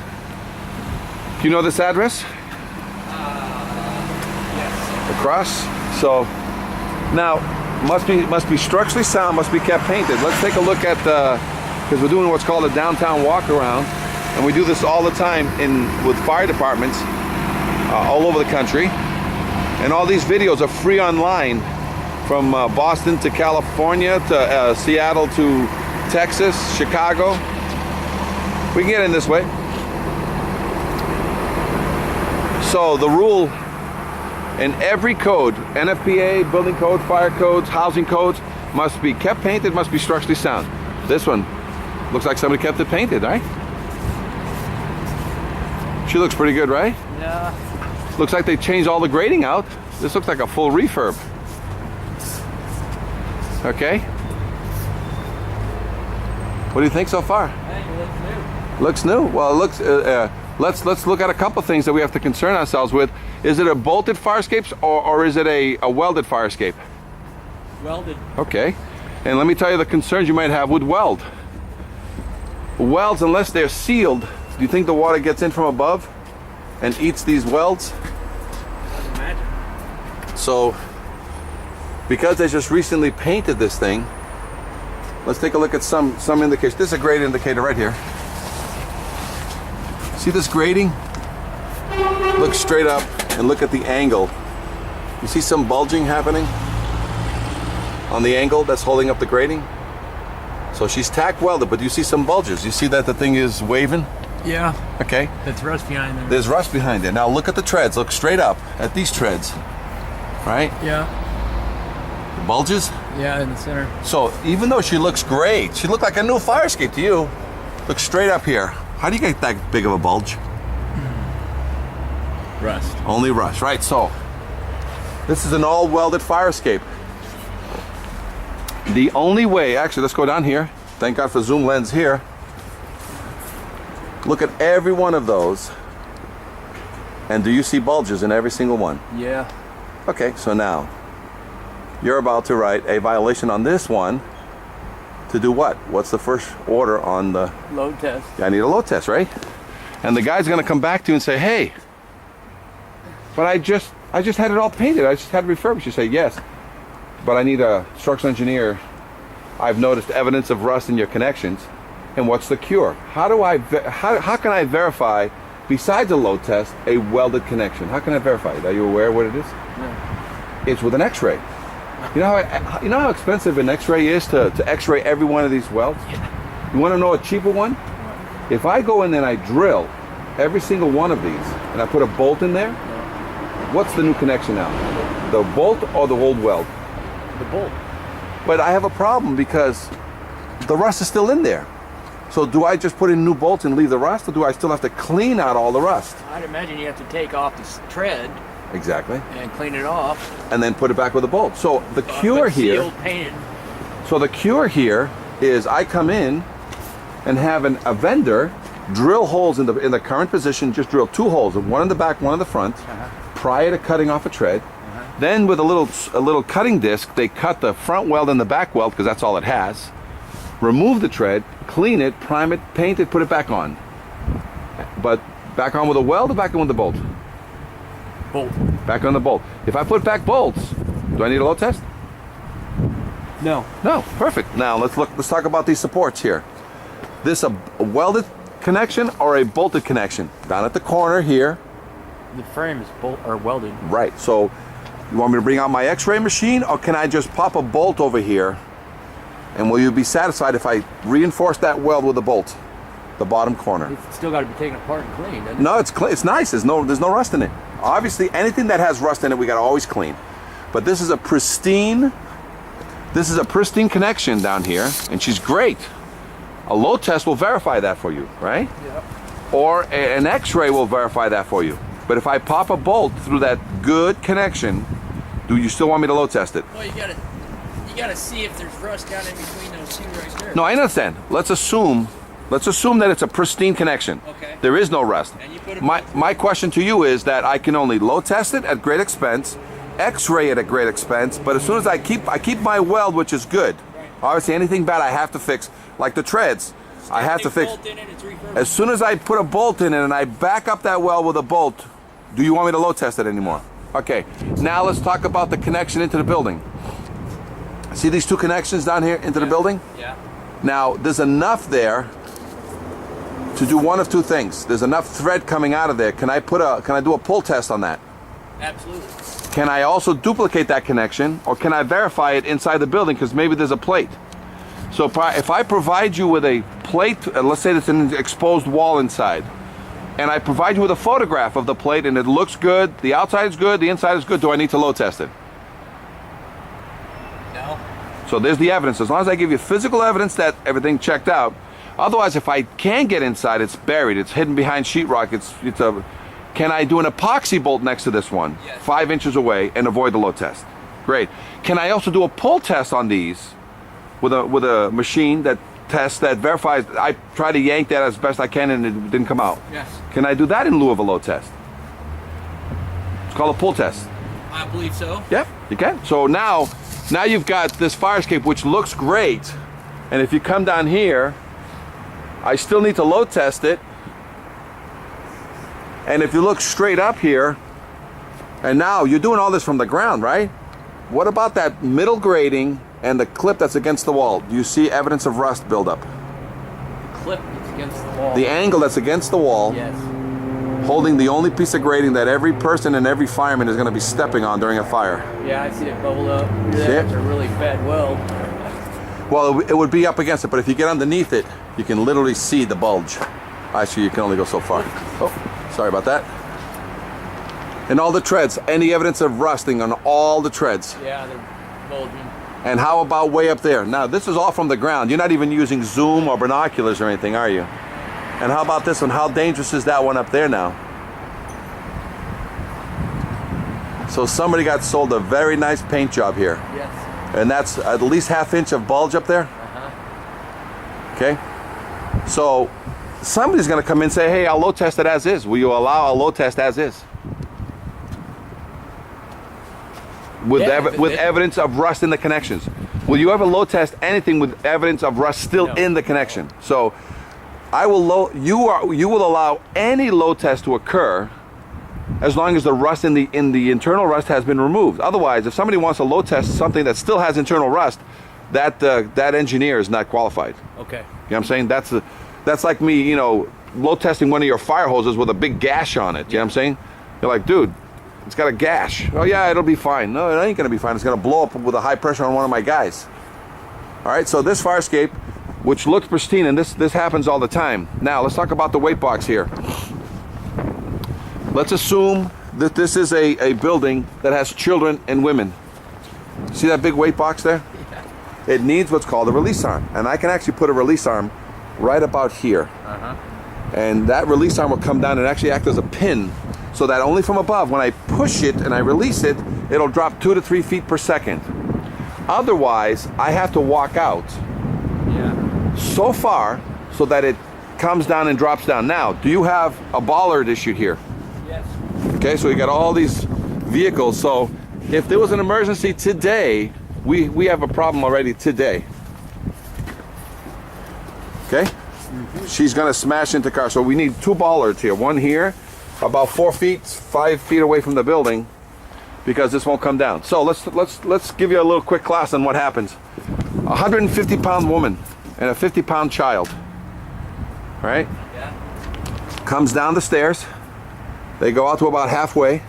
Do you know this address? Yes. Across. So now. Must be structurally sound, must be kept painted. Let's take a look at because we're doing what's called a downtown walk around, and we do this all the time with fire departments all over the country. And all these videos are free online, from Boston to California to Seattle to Texas, Chicago. We can get in this way. So the rule in every code, NFPA, building code, fire codes, housing codes, must be kept painted, must be structurally sound. This one looks like somebody kept it painted, right? She looks pretty good, right? Yeah. Looks like they changed all the grading out. This looks like a full refurb. Okay. What do you think so far? I think it looks new. Looks new. Well, it looks. Let's look at a couple things that we have to concern ourselves with. Is it a bolted fire escape or is it a welded fire escape? Welded. Okay. And let me tell you the concerns you might have with weld. Welds, unless they're sealed, do you think the water gets in from above and eats these welds? I'd imagine. So, because they just recently painted this thing, let's take a look at some indication. This is a grade indicator right here. See this grading? Look straight up and look at the angle. You see some bulging happening on the angle that's holding up the grading? So she's tack welded, but you see some bulges. You see that the thing is waving? Yeah. Okay. That's rust behind there. There's rust behind it. Now look at the treads. Look straight up at these treads. Right? Yeah. The bulges? Yeah, in the center. So even though she looks great, she looked like a new fire escape to you. Look straight up here. How do you get that big of a bulge? Rust. Only rust, right? So this is an all welded fire escape. The only way, actually, let's go down here. Thank God for zoom lens here. Look at every one of those. And do you see bulges in every single one? Yeah. Okay, so now you're about to write a violation on this one to do what? What's the first order on the load test? Yeah, I need a load test, right? And the guy's gonna come back to you and say, hey, but I just had it all painted. I just had it refurbished. You say, yes, but I need a structural engineer. I've noticed evidence of rust in your connections. And what's the cure? How can I verify, besides a load test, a welded connection? How can I verify it? Are you aware of what it is? No. It's with an X-ray. You know how expensive an X-ray is to X-ray every one of these welds? Yeah. You want to know a cheaper one? If I go in and I drill every single one of these and I put a bolt in there, what's the new connection now? The bolt or the old weld? The bolt. But I have a problem because the rust is still in there. So do I just put in new bolts and leave the rust, or do I still have to clean out all the rust? I'd imagine you have to take off the tread. Exactly. And clean it off. And then put it back with a bolt. So the cure here. Sealed, painted. So the cure here is I come in and have a vendor drill holes in the current position. Just drill 2 holes, one in the back, one in the front, prior to cutting off a tread. Then with a little cutting disc, they cut the front weld and the back weld, because that's all it has. Remove the tread, clean it, prime it, paint it, put it back on. But back on with a weld or back on with the bolt? Bolt. Back on the bolt. If I put back bolts, do I need a load test? No. No, perfect. Now let's talk about these supports here. This a welded connection or a bolted connection? Down at the corner here. The frame is welded. Right. So You want me to bring out my x-ray machine, or can I just pop a bolt over here? And will you be satisfied if I reinforce that weld with a bolt? The bottom corner. It's still got to be taken apart and cleaned, doesn't it? No, it's clean. It's nice. There's no rust in it. Obviously, anything that has rust in it, we got to always clean. But this is a pristine connection down here, and she's great. A load test will verify that for you, right? Yep. Or an x-ray will verify that for you. But if I pop a bolt through that good connection, do you still want me to load test it? Well, you gotta see if there's rust down in between those two right there. No, I understand. Let's assume that it's a pristine connection. Okay. There is no rust. And you put a My question to you is that I can only load test it at great expense, x-ray it at great expense, but as soon as I keep my weld, which is good. Obviously, anything bad I have to fix, like the treads. I have to fix. As soon as I put a bolt in it and I back up that weld with a bolt, do you want me to load test it anymore? Okay, now let's talk about the connection into the building. See these two connections down here into the building? Yeah. Now, there's enough there to do one of two things. There's enough thread coming out of there. Can I do a pull test on that? Absolutely. Can I also duplicate that connection, or can I verify it inside the building because maybe there's a plate? So if I provide you with a plate, let's say it's an exposed wall inside, and I provide you with a photograph of the plate and it looks good, the outside is good, the inside is good, do I need to load test it? No. So there's the evidence. As long as I give you physical evidence that everything checked out. Otherwise, if I can get inside, it's buried, it's hidden behind sheetrock, can I do an epoxy bolt next to this one, yes, 5 inches away, and avoid the load test? Great. Can I also do a pull test on these with a machine that tests, that verifies? I try to yank that as best I can and it didn't come out. Yes. Can I do that in lieu of a load test? It's called a pull test. I believe so. Yep, you can. So now you've got this fire escape which looks great, and if you come down here, I still need to load test it. And if you look straight up here, and now you're doing all this from the ground, right? What about that middle grading and the clip that's against the wall? Do you see evidence of rust buildup? Clip that's against the wall. The angle that's against the wall, yes, holding the only piece of grading that every person and every fireman is going to be stepping on during a fire. Yeah, I see it bubble up. See it? It's a really fat weld. Well, it would be up against it, but if you get underneath it, you can literally see the bulge. Actually, you can only go so far. Oh, sorry about that. And all the treads, any evidence of rusting on all the treads. Yeah, they're bulging. And how about way up there? Now, this is all from the ground. You're not even using zoom or binoculars or anything, are you? And how about this one? How dangerous is that one up there now? So somebody got sold a very nice paint job here. Yes. And that's at least ½ inch of bulge up there? Uh-huh. Okay? So somebody's going to come in and say, hey, I'll load test it as is. Will you allow a load test as is? With, with evidence of rust in the connections. Will you ever load test anything with evidence of rust still in the connection? So I will you will allow any load test to occur as long as the rust in the internal rust has been removed. Otherwise, if somebody wants to load test something that still has internal rust, that engineer is not qualified. Okay. You know what I'm saying? That's like me, load testing one of your fire hoses with a big gash on it. You know what I'm saying? You're like, dude, it's got a gash. Oh yeah, it'll be fine. No, it ain't gonna be fine. It's gonna blow up with a high pressure on one of my guys. All right, so this fire escape, which looks pristine, and this happens all the time. Now let's talk about the weight box here. Let's assume that this is a building that has children and women. See that big weight box there? Yeah. It needs what's called a release arm, and I can actually put a release arm right about here. Uh-huh. And that release arm will come down and actually act as a pin, so that only from above, when I push it and I release it, it'll drop 2 to 3 feet per second. Otherwise, I have to walk out so far so that it comes down and drops down. Now, do you have a bollard issued here? Yes. Okay, so you got all these vehicles. So if there was an emergency today, we have a problem already today. Okay? Mm-hmm. She's gonna smash into cars. So we need 2 bollards here. One here, about 4 feet, 5 feet away from the building, because this won't come down. So let's give you a little quick class on what happens. 150-pound woman and a 50-pound child, right? Yeah. Comes down the stairs. They go out to about halfway,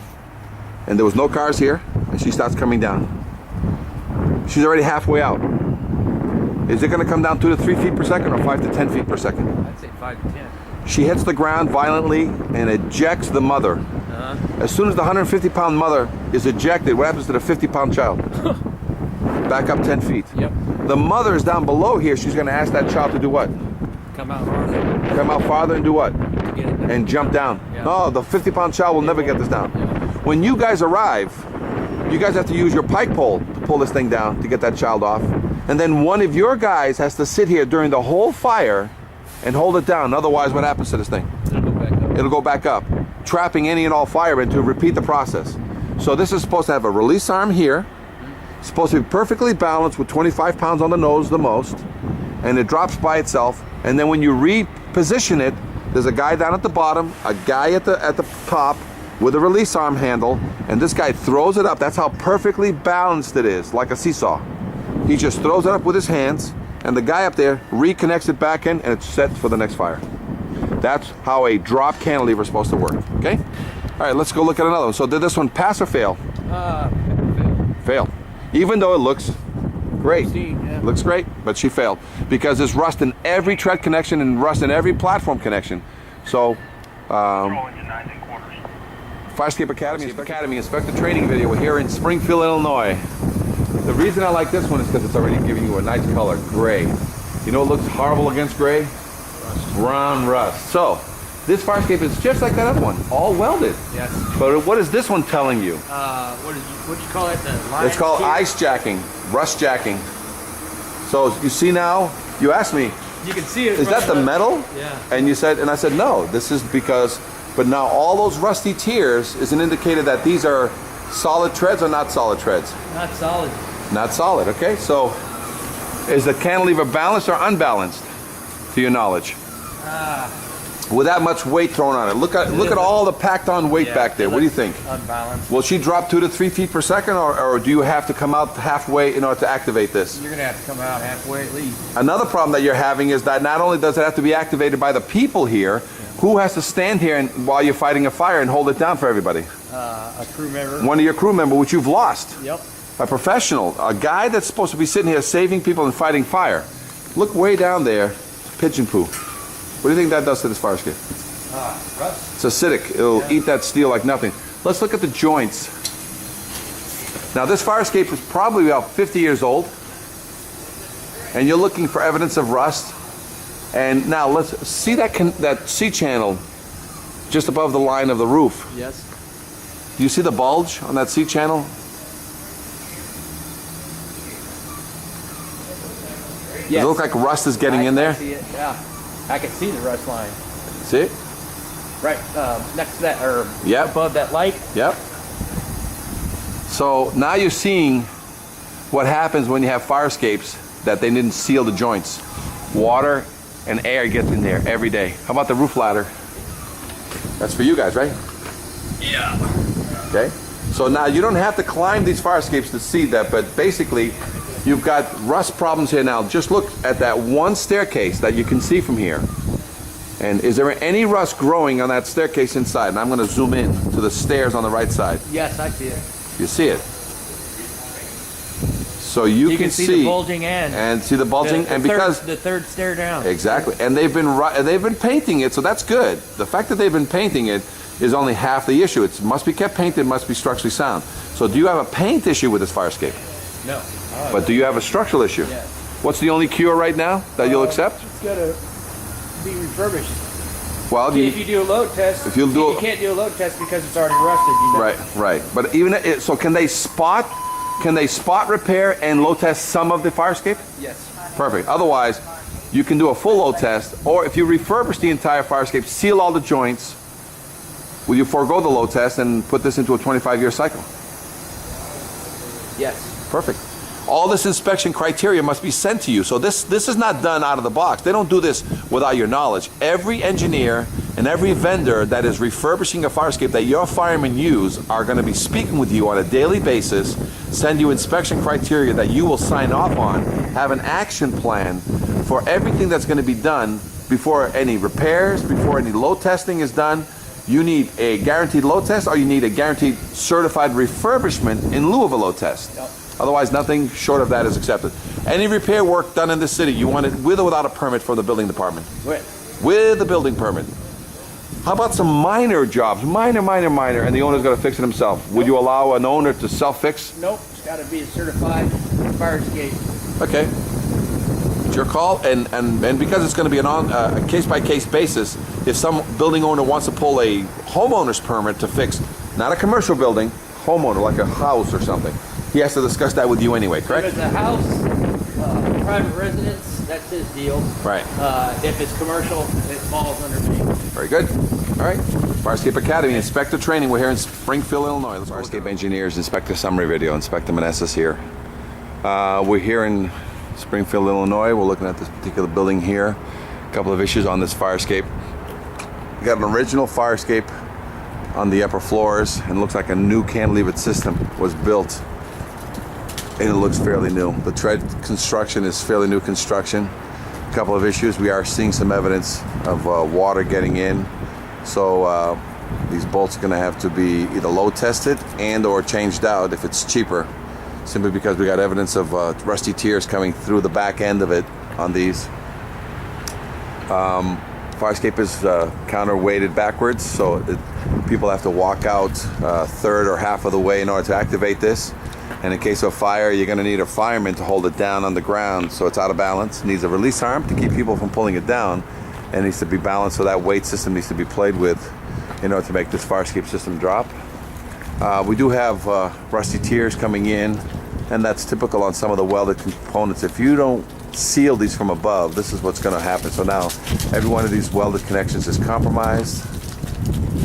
and there was no cars here, and she starts coming down. She's already halfway out. Is it going to come down 2 to 3 feet per second or 5 to 10 feet per second? I'd say 5 to 10. She hits the ground violently and ejects the mother. As soon as the 150-pound mother is ejected, what happens to the 50-pound child? Back up 10 feet. Yep. The mother is down below here. She's going to ask that child to do what? Come out farther. Come out farther and do what? To get it down. And jump down. Yeah. No, the 50-pound child will never get this down. When you guys arrive, you guys have to use your pike pole to pull this thing down to get that child off. And then one of your guys has to sit here during the whole fire and hold it down. Otherwise, what happens to this thing? It'll go back up, trapping any and all firemen to repeat the process. So this is supposed to have a release arm here. It's supposed to be perfectly balanced with 25 pounds on the nose the most. And it drops by itself. And then when you reposition it, there's a guy down at the bottom, a guy at the top with a release arm handle, and this guy throws it up. That's how perfectly balanced it is, like a seesaw. He just throws it up with his hands, and the guy up there reconnects it back in, and it's set for the next fire. That's how a drop cantilever is supposed to work, okay? All right, let's go look at another one. So did this one pass or fail? Fail. Even though it looks great. Looks great, but she failed. Because there's rust in every tread connection and rust in every platform connection. So, Firescape Academy Inspector Training video. We're here in Springfield, Illinois. The reason I like this one is because it's already giving you a nice color, gray. You know what looks horrible against gray? Brown rust. So, this Firescape is just like that other one, all welded. Yes. But what is this one telling you? What do you call it? The line It's called key? ice jacking, rust jacking. So you see now, you asked me, You can see it. is that the metal? Yeah. And you said, and I said, no, this is because, but now all those rusty tears is an indicator that these are solid treads or not solid treads? Not solid. Not solid, okay? So is the cantilever balanced or unbalanced, to your knowledge? With that much weight thrown on it. Look at all the packed on weight back there. What do you think? Unbalanced. Will she drop 2 to 3 feet per second, or do you have to come out halfway in order to activate this? You're going to have to come out halfway at least. Another problem that you're having is that not only does it have to be activated by the people here, who has to stand here while you're fighting a fire and hold it down for everybody? A crew member. One of your crew members, which you've lost. Yep. A professional, a guy that's supposed to be sitting here saving people and fighting fire. Look way down there, pigeon poo. What do you think that does to this fire escape? Rust. It's acidic. It'll eat that steel like nothing. Let's look at the joints. Now this fire escape is probably about 50 years old, and you're looking for evidence of rust. And now let's see that C channel just above the line of the roof. Yes. Do you see the bulge on that C channel? Yes. Does it look like rust is getting in there? I see it. Yeah. I can see the rust line. See it? Right next to that, or Yep. above that light. Yep. So now you're seeing what happens when you have fire escapes that they didn't seal the joints. Water and air gets in there every day. How about the roof ladder? That's for you guys, right? Yeah. Okay. So now you don't have to climb these fire escapes to see that, but basically you've got rust problems here now. Just look at that one staircase that you can see from here. And is there any rust growing on that staircase inside? And I'm going to zoom in to the stairs on the right side. Yes, I see it. You see it. So you can see the bulging end. And see the bulging, and because the third stair down. Exactly, and they've been painting it, so that's good. The fact that they've been painting it is only half the issue. It must be kept painted, must be structurally sound. So do you have a paint issue with this fire escape? No. But do you have a structural issue? Yes. What's the only cure right now that you'll accept? It's got to be refurbished. Well, If you do a load test, if you'll do you can't do a load test because it's already rusted. You know? Right. But even so, can they spot repair and load test some of the fire escape? Yes. Perfect. Otherwise, you can do a full load test, or if you refurbish the entire fire escape, seal all the joints, will you forego the load test and put this into a 25-year cycle? Yes. Perfect. All this inspection criteria must be sent to you. So this is not done out of the box. They don't do this without your knowledge. Every engineer and every vendor that is refurbishing a fire escape that your firemen use are going to be speaking with you on a daily basis, send you inspection criteria that you will sign off on, have an action plan for everything that's going to be done before any repairs, before any load testing is done, You need a guaranteed load test, or you need a guaranteed certified refurbishment in lieu of a load test. Yep. Otherwise, nothing short of that is accepted. Any repair work done in the city, you want it with or without a permit from the building department? With a building permit. How about some minor jobs, minor, and the owner's got to fix it himself? Would you allow an owner to self-fix? Nope, it's got to be a certified fire escape. Okay. It's your call, and because it's going to be a case-by-case basis, if some building owner wants to pull a homeowner's permit to fix, not a commercial building, homeowner, like a house or something, he has to discuss that with you anyway, correct? If it's a house, private residence, that's his deal. Right. If it's commercial, it falls under me. Very good. All right. Firescape Academy, Inspector Training. We're here in Springfield, Illinois. Firescape Engineers, Inspector Summary Video. Inspector Manessa's here. We're here in Springfield, Illinois. We're looking at this particular building here. A couple of issues on this fire escape. We got an original fire escape on the upper floors, and it looks like a new cantilevered system was built, and it looks fairly new. The tread construction is fairly new construction. A couple of issues. We are seeing some evidence of water getting in, so these bolts are going to have to be either load tested and or changed out if it's cheaper, simply because we got evidence of rusty tears coming through the back end of it on these. Fire escape is counterweighted backwards, so people have to walk out third or half of the way in order to activate this. And in case of fire, you're going to need a fireman to hold it down on the ground, so it's out of balance. It needs a release arm to keep people from pulling it down, and it needs to be balanced, so that weight system needs to be played with in order to make this fire escape system drop. We do have rusty tears coming in, and that's typical on some of the welded components. If you don't seal these from above, this is what's going to happen. So now every one of these welded connections is compromised.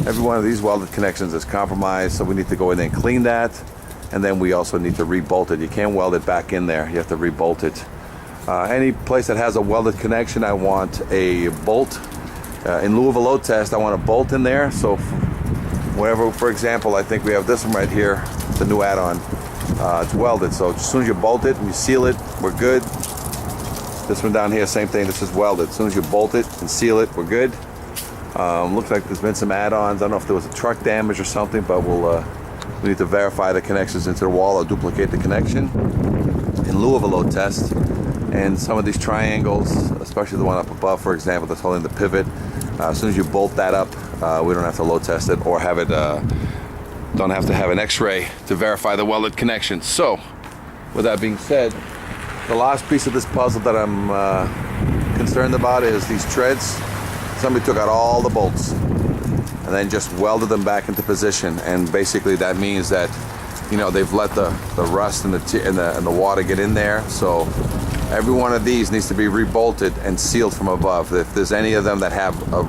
Every one of these welded connections is compromised, so we need to go in and clean that. And then we also need to re-bolt it. You can't weld it back in there. You have to re-bolt it. Any place that has a welded connection, I want a bolt. In lieu of a load test, I want a bolt in there. So wherever, for example, I think we have this one right here, the new add-on. It's welded, so as soon as you bolt it and you seal it, we're good. This one down here, same thing, this is welded. As soon as you bolt it and seal it, we're good. Looks like there's been some add-ons. I don't know if there was a truck damage or something, but we need to verify the connections into the wall or duplicate the connection in lieu of a load test. And some of these triangles, especially the one up above, for example, that's holding the pivot, as soon as you bolt that up, we don't have to load test it or have it, don't have to have an x-ray to verify the welded connection. So, with that being said, the last piece of this puzzle that I'm concerned about is these treads. Somebody took out all the bolts and then just welded them back into position, and basically that means that, you know, they've let the rust and the water get in there. So every one of these needs to be rebolted and sealed from above. If there's any of them that have a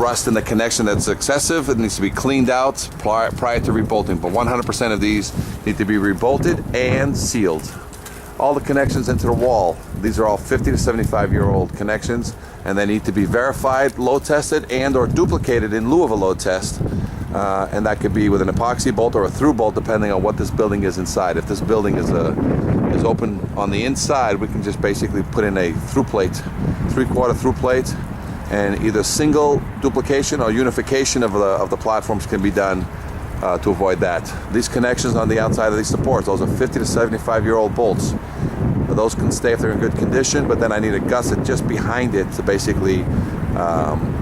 rust in the connection that's excessive, it needs to be cleaned out prior to rebolting. But 100% of these need to be rebolted and sealed. All the connections into the wall, these are all 50 to 75-year-old connections, and they need to be verified, load tested, and or duplicated in lieu of a load test. And that could be with an epoxy bolt or a through bolt, depending on what this building is inside. If this building is open on the inside, we can just basically put in a through plate, 3/4 through plate, and either single duplication or unification of the platforms can be done to avoid that. These connections on the outside of these supports, those are 50 to 75-year-old bolts. Those can stay if they're in good condition, but then I need a gusset just behind it to basically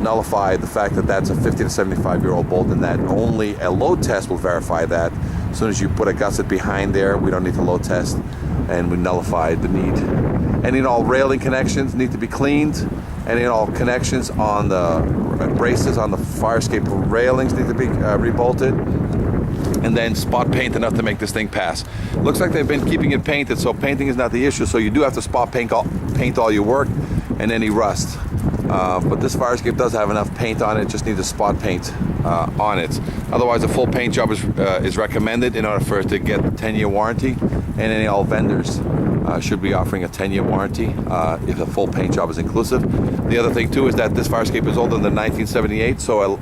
nullify the fact that that's a 50 to 75-year-old bolt, and that only a load test will verify that. As soon as you put a gusset behind there, we don't need to load test, and we nullify the need. Any and all railing connections need to be cleaned. Any and all connections on the braces on the fire escape railings need to be rebolted. And then spot paint enough to make this thing pass. Looks like they've been keeping it painted, so painting is not the issue. So you do have to spot paint all your work and any rust. But this fire escape does have enough paint on it, just needs a spot paint on it. Otherwise, a full paint job is recommended in order for it to get a 10-year warranty, and any all vendors should be offering a 10-year warranty if a full paint job is inclusive. The other thing too is that this fire escape is older than 1978, so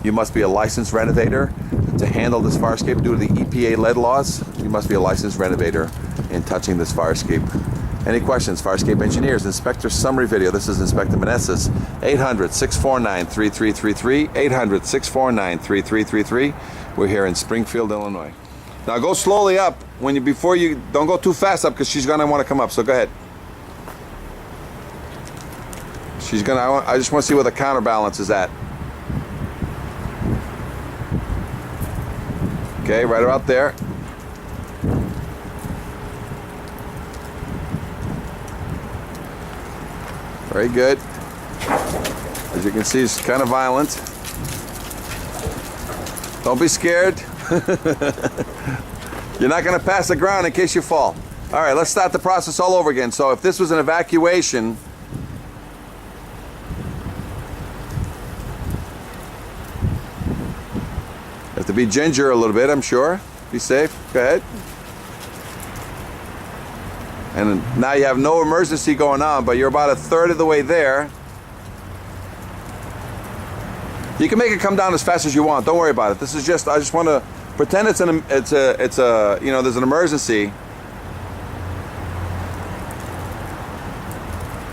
you must be a licensed renovator to handle this fire escape due to the EPA lead laws. You must be a licensed renovator in touching this fire escape. Any questions? Fire escape engineers, inspector summary video. This is Inspector Meneses. 800-649-3333. 800-649-3333. We're here in Springfield, Illinois. Now go slowly up before you don't go too fast up because she's gonna want to come up. So go ahead. I just want to see where the counterbalance is at. Okay, right about there. Very good. As you can see, it's kind of violent. Don't be scared. You're not going to pass the ground in case you fall. All right, let's start the process all over again. So if this was an evacuation, you have to be ginger a little bit, I'm sure. Be safe. Go ahead. And now you have no emergency going on, but you're about a third of the way there. You can make it come down as fast as you want. Don't worry about it. This is just, I just want to pretend there's an emergency.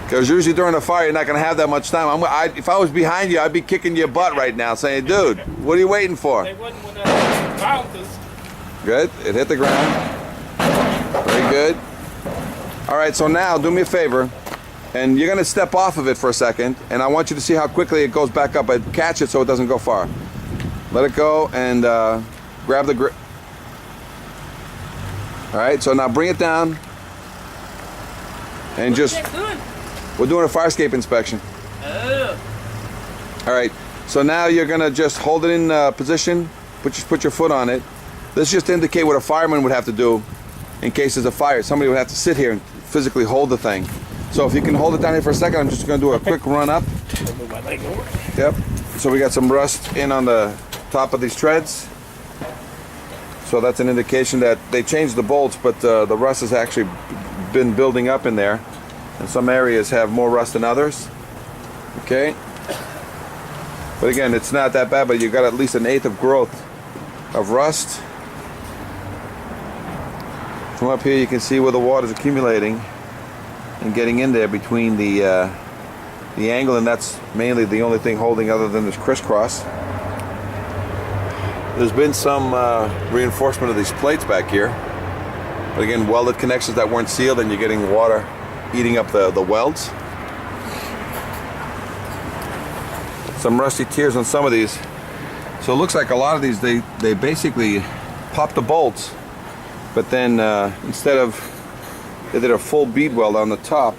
Because usually during a fire, you're not going to have that much time. If I was behind you, I'd be kicking your butt right now, saying, dude, what are you waiting for? They wouldn't with bounces. Good. It hit the ground. Very good. All right, so now do me a favor, and you're going to step off of it for a second, and I want you to see how quickly it goes back up. But catch it so it doesn't go far. Let it go and grab the grip. All right, so now bring it down. And we're doing a fire escape inspection. Oh. All right, so now you're going to just hold it in position, put your foot on it. This just to indicate what a fireman would have to do in case there's a fire. Somebody would have to sit here and physically hold the thing. So if you can hold it down here for a second, I'm just going to do a quick run up. Yep. So we got some rust in on the top of these treads. So that's an indication that they changed the bolts, but the rust has actually been building up in there. And some areas have more rust than others. Okay. But again, it's not that bad, but you got at least an eighth of growth of rust. From up here you can see where the water is accumulating and getting in there between the angle, and that's mainly the only thing holding other than this crisscross. There's been some reinforcement of these plates back here, but again, welded connections that weren't sealed, and you're getting water eating up the welds. Some rusty tears on some of these. So it looks like a lot of these, they basically pop the bolts, but then instead of, they did a full bead weld on the top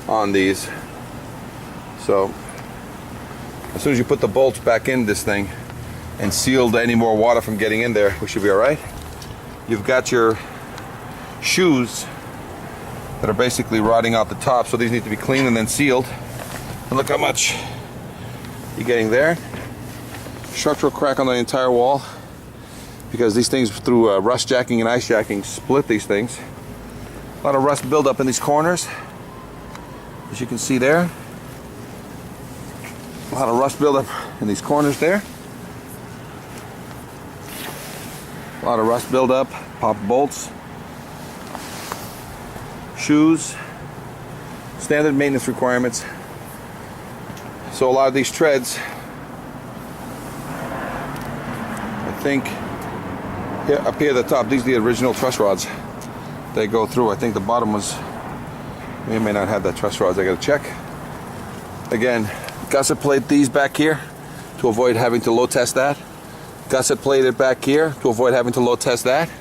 on these. So as soon as you put the bolts back in this thing and sealed any more water from getting in there, we should be all right. You've got your shoes that are basically rotting out the top, so these need to be cleaned and then sealed. And look how much you're getting there. Structural crack on the entire wall, because these things through rust jacking and ice jacking split these things. A lot of rust buildup in these corners, as you can see there. A lot of rust buildup in these corners there. A lot of rust buildup, pop bolts, shoes, standard maintenance requirements. So a lot of these treads, I think, here, up here at the top, these are the original truss rods. They go through. I think the bottom was, may or may not have that truss rods. I gotta check. Again, gusset plate these back here to avoid having to load test that. Gusset plate it back here to avoid having to load test that.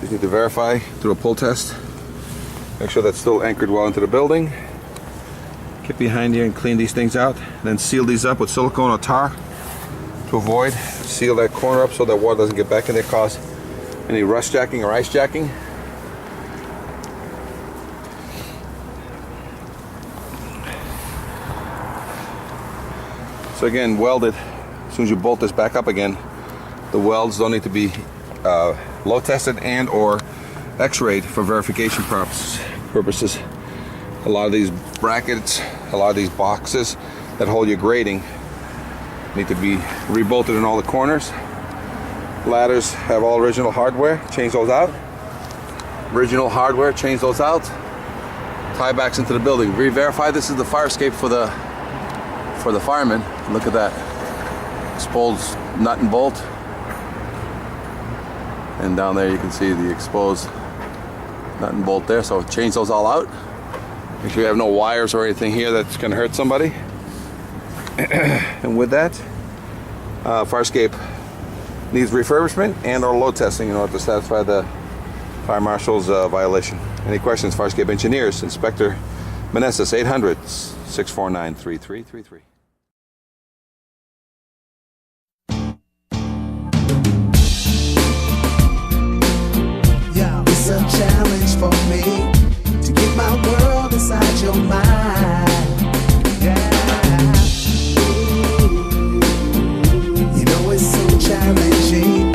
Just need to verify through a pull test. Make sure that's still anchored well into the building. Get behind here and clean these things out. Then seal these up with silicone or tar to avoid. Seal that corner up so that water doesn't get back in there, cause any rust jacking or ice jacking. So again, welded. As soon as you bolt this back up again, the welds don't need to be load tested and or x-rayed for verification purposes. A lot of these brackets, a lot of these boxes that hold your grating need to be rebolted in all the corners. Ladders have all original hardware, change those out. Original hardware, change those out. Tie backs into the building. Re-verify this is the fire escape for the firemen. Look at that. Exposed nut and bolt. And down there you can see the exposed nut and bolt there. So change those all out. Make sure you have no wires or anything here that's going to hurt somebody. And with that, fire escape needs refurbishment and or load testing in order to satisfy the fire marshal's violation. Any questions, fire escape engineers? Inspector Meneses, 800-649-3333. Yeah, it's a challenge for me to get my world inside your mind. Yeah. You know it's so challenging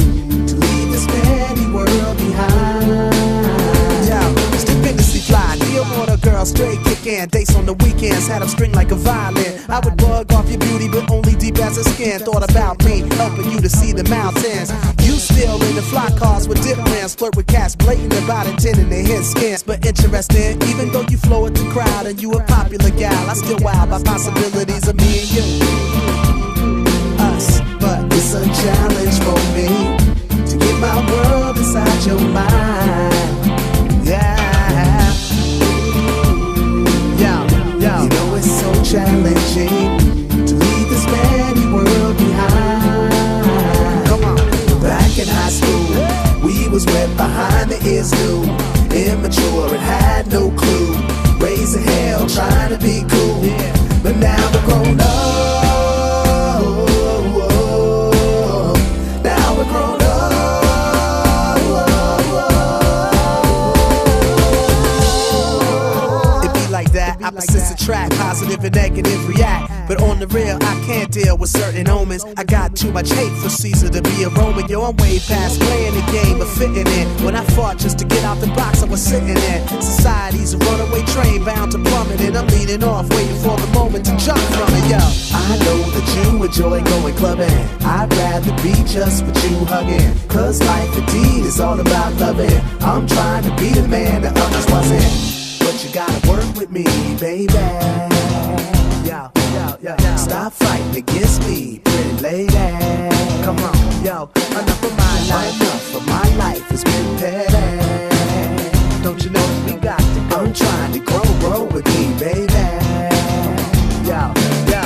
to leave this petty world behind. Yeah, stupendously fly, deal on a girl, straight kickin', dates on the weekends, had them string like a violin. I would bug off your beauty, but only deep as a skin. Thought about me, helping you to see the mountains. You still in the fly cars with dip brands, flirt with cats, blatant about intending to hit skins. But interesting, even though you flow with the crowd and you a popular gal, I still wild by possibilities of me and you. Us, but it's a challenge for me to get my world inside your mind. Yeah. You know it's so challenging to leave this petty world behind. Come on. Back in high school, we was wet behind the ears new, immature and had no clue, raising hell trying to be cool. But now we're grown up. Now we're grown up. It be like that. Opposites attract, positive and negative react. But on the real, I can't deal with certain omens. I got too much hate for Caesar to be a Roman. Yo, I'm way past playing the game of fitting in. When I fought just to get out the box I was sitting in. Society's a runaway train bound to plummet, and I'm leaning off, waiting for the moment to jump from it, yo. I know that you enjoy going clubbing. I'd rather be just with you hugging. Cause life indeed is all about loving. I'm trying to be the man that others wasn't. But you gotta work with me, baby. Yo, yo, yo, stop fighting against me, pretty lady. Come on, yo, enough of my life. Enough of my life has been petty. Don't you know we got to go? I'm trying to grow with me, baby. Yo, yo.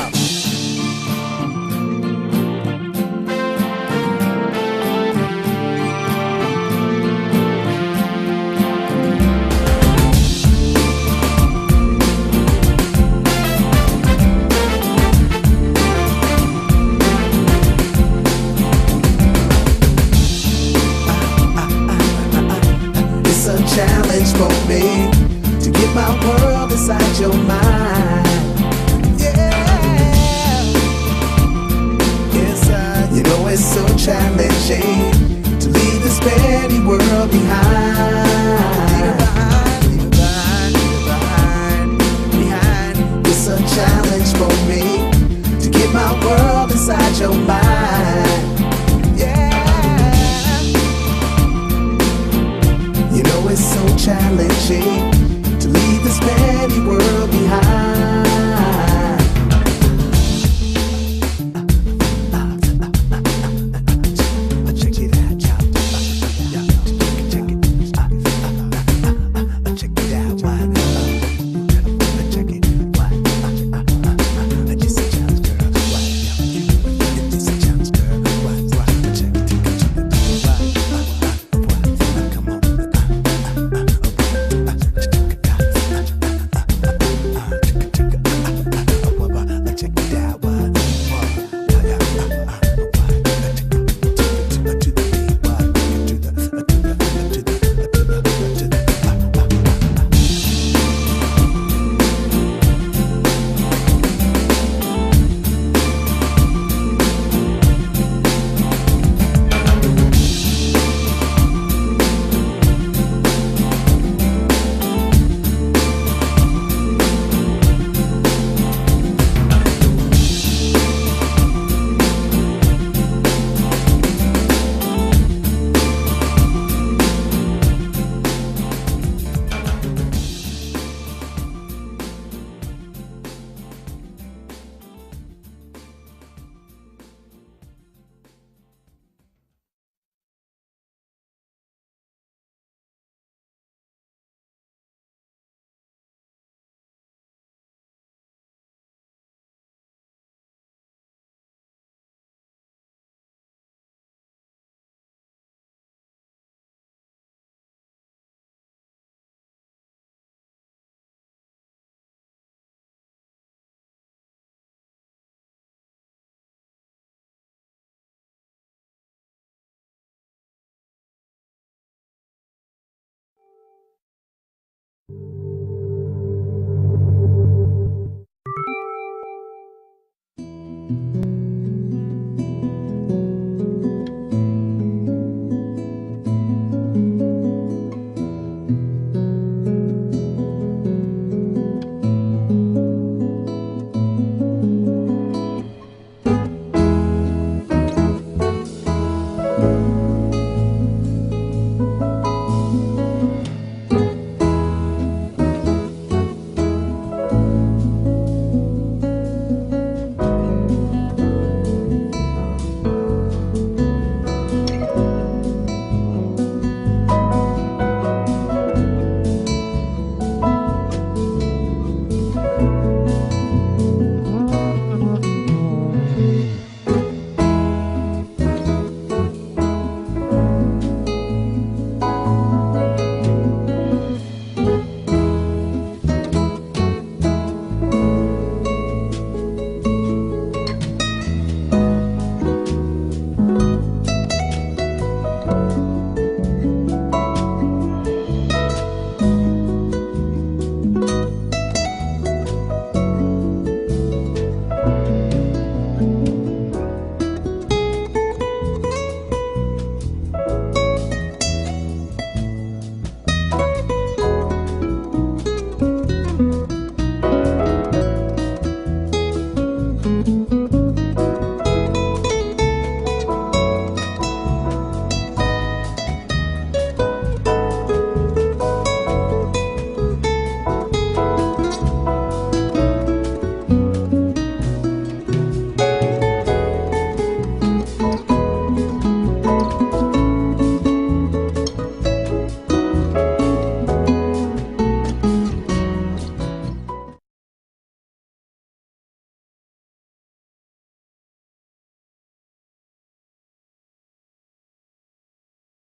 Challenge for me to get my world inside your mind. Yeah, it's you know it's so challenging to leave this petty world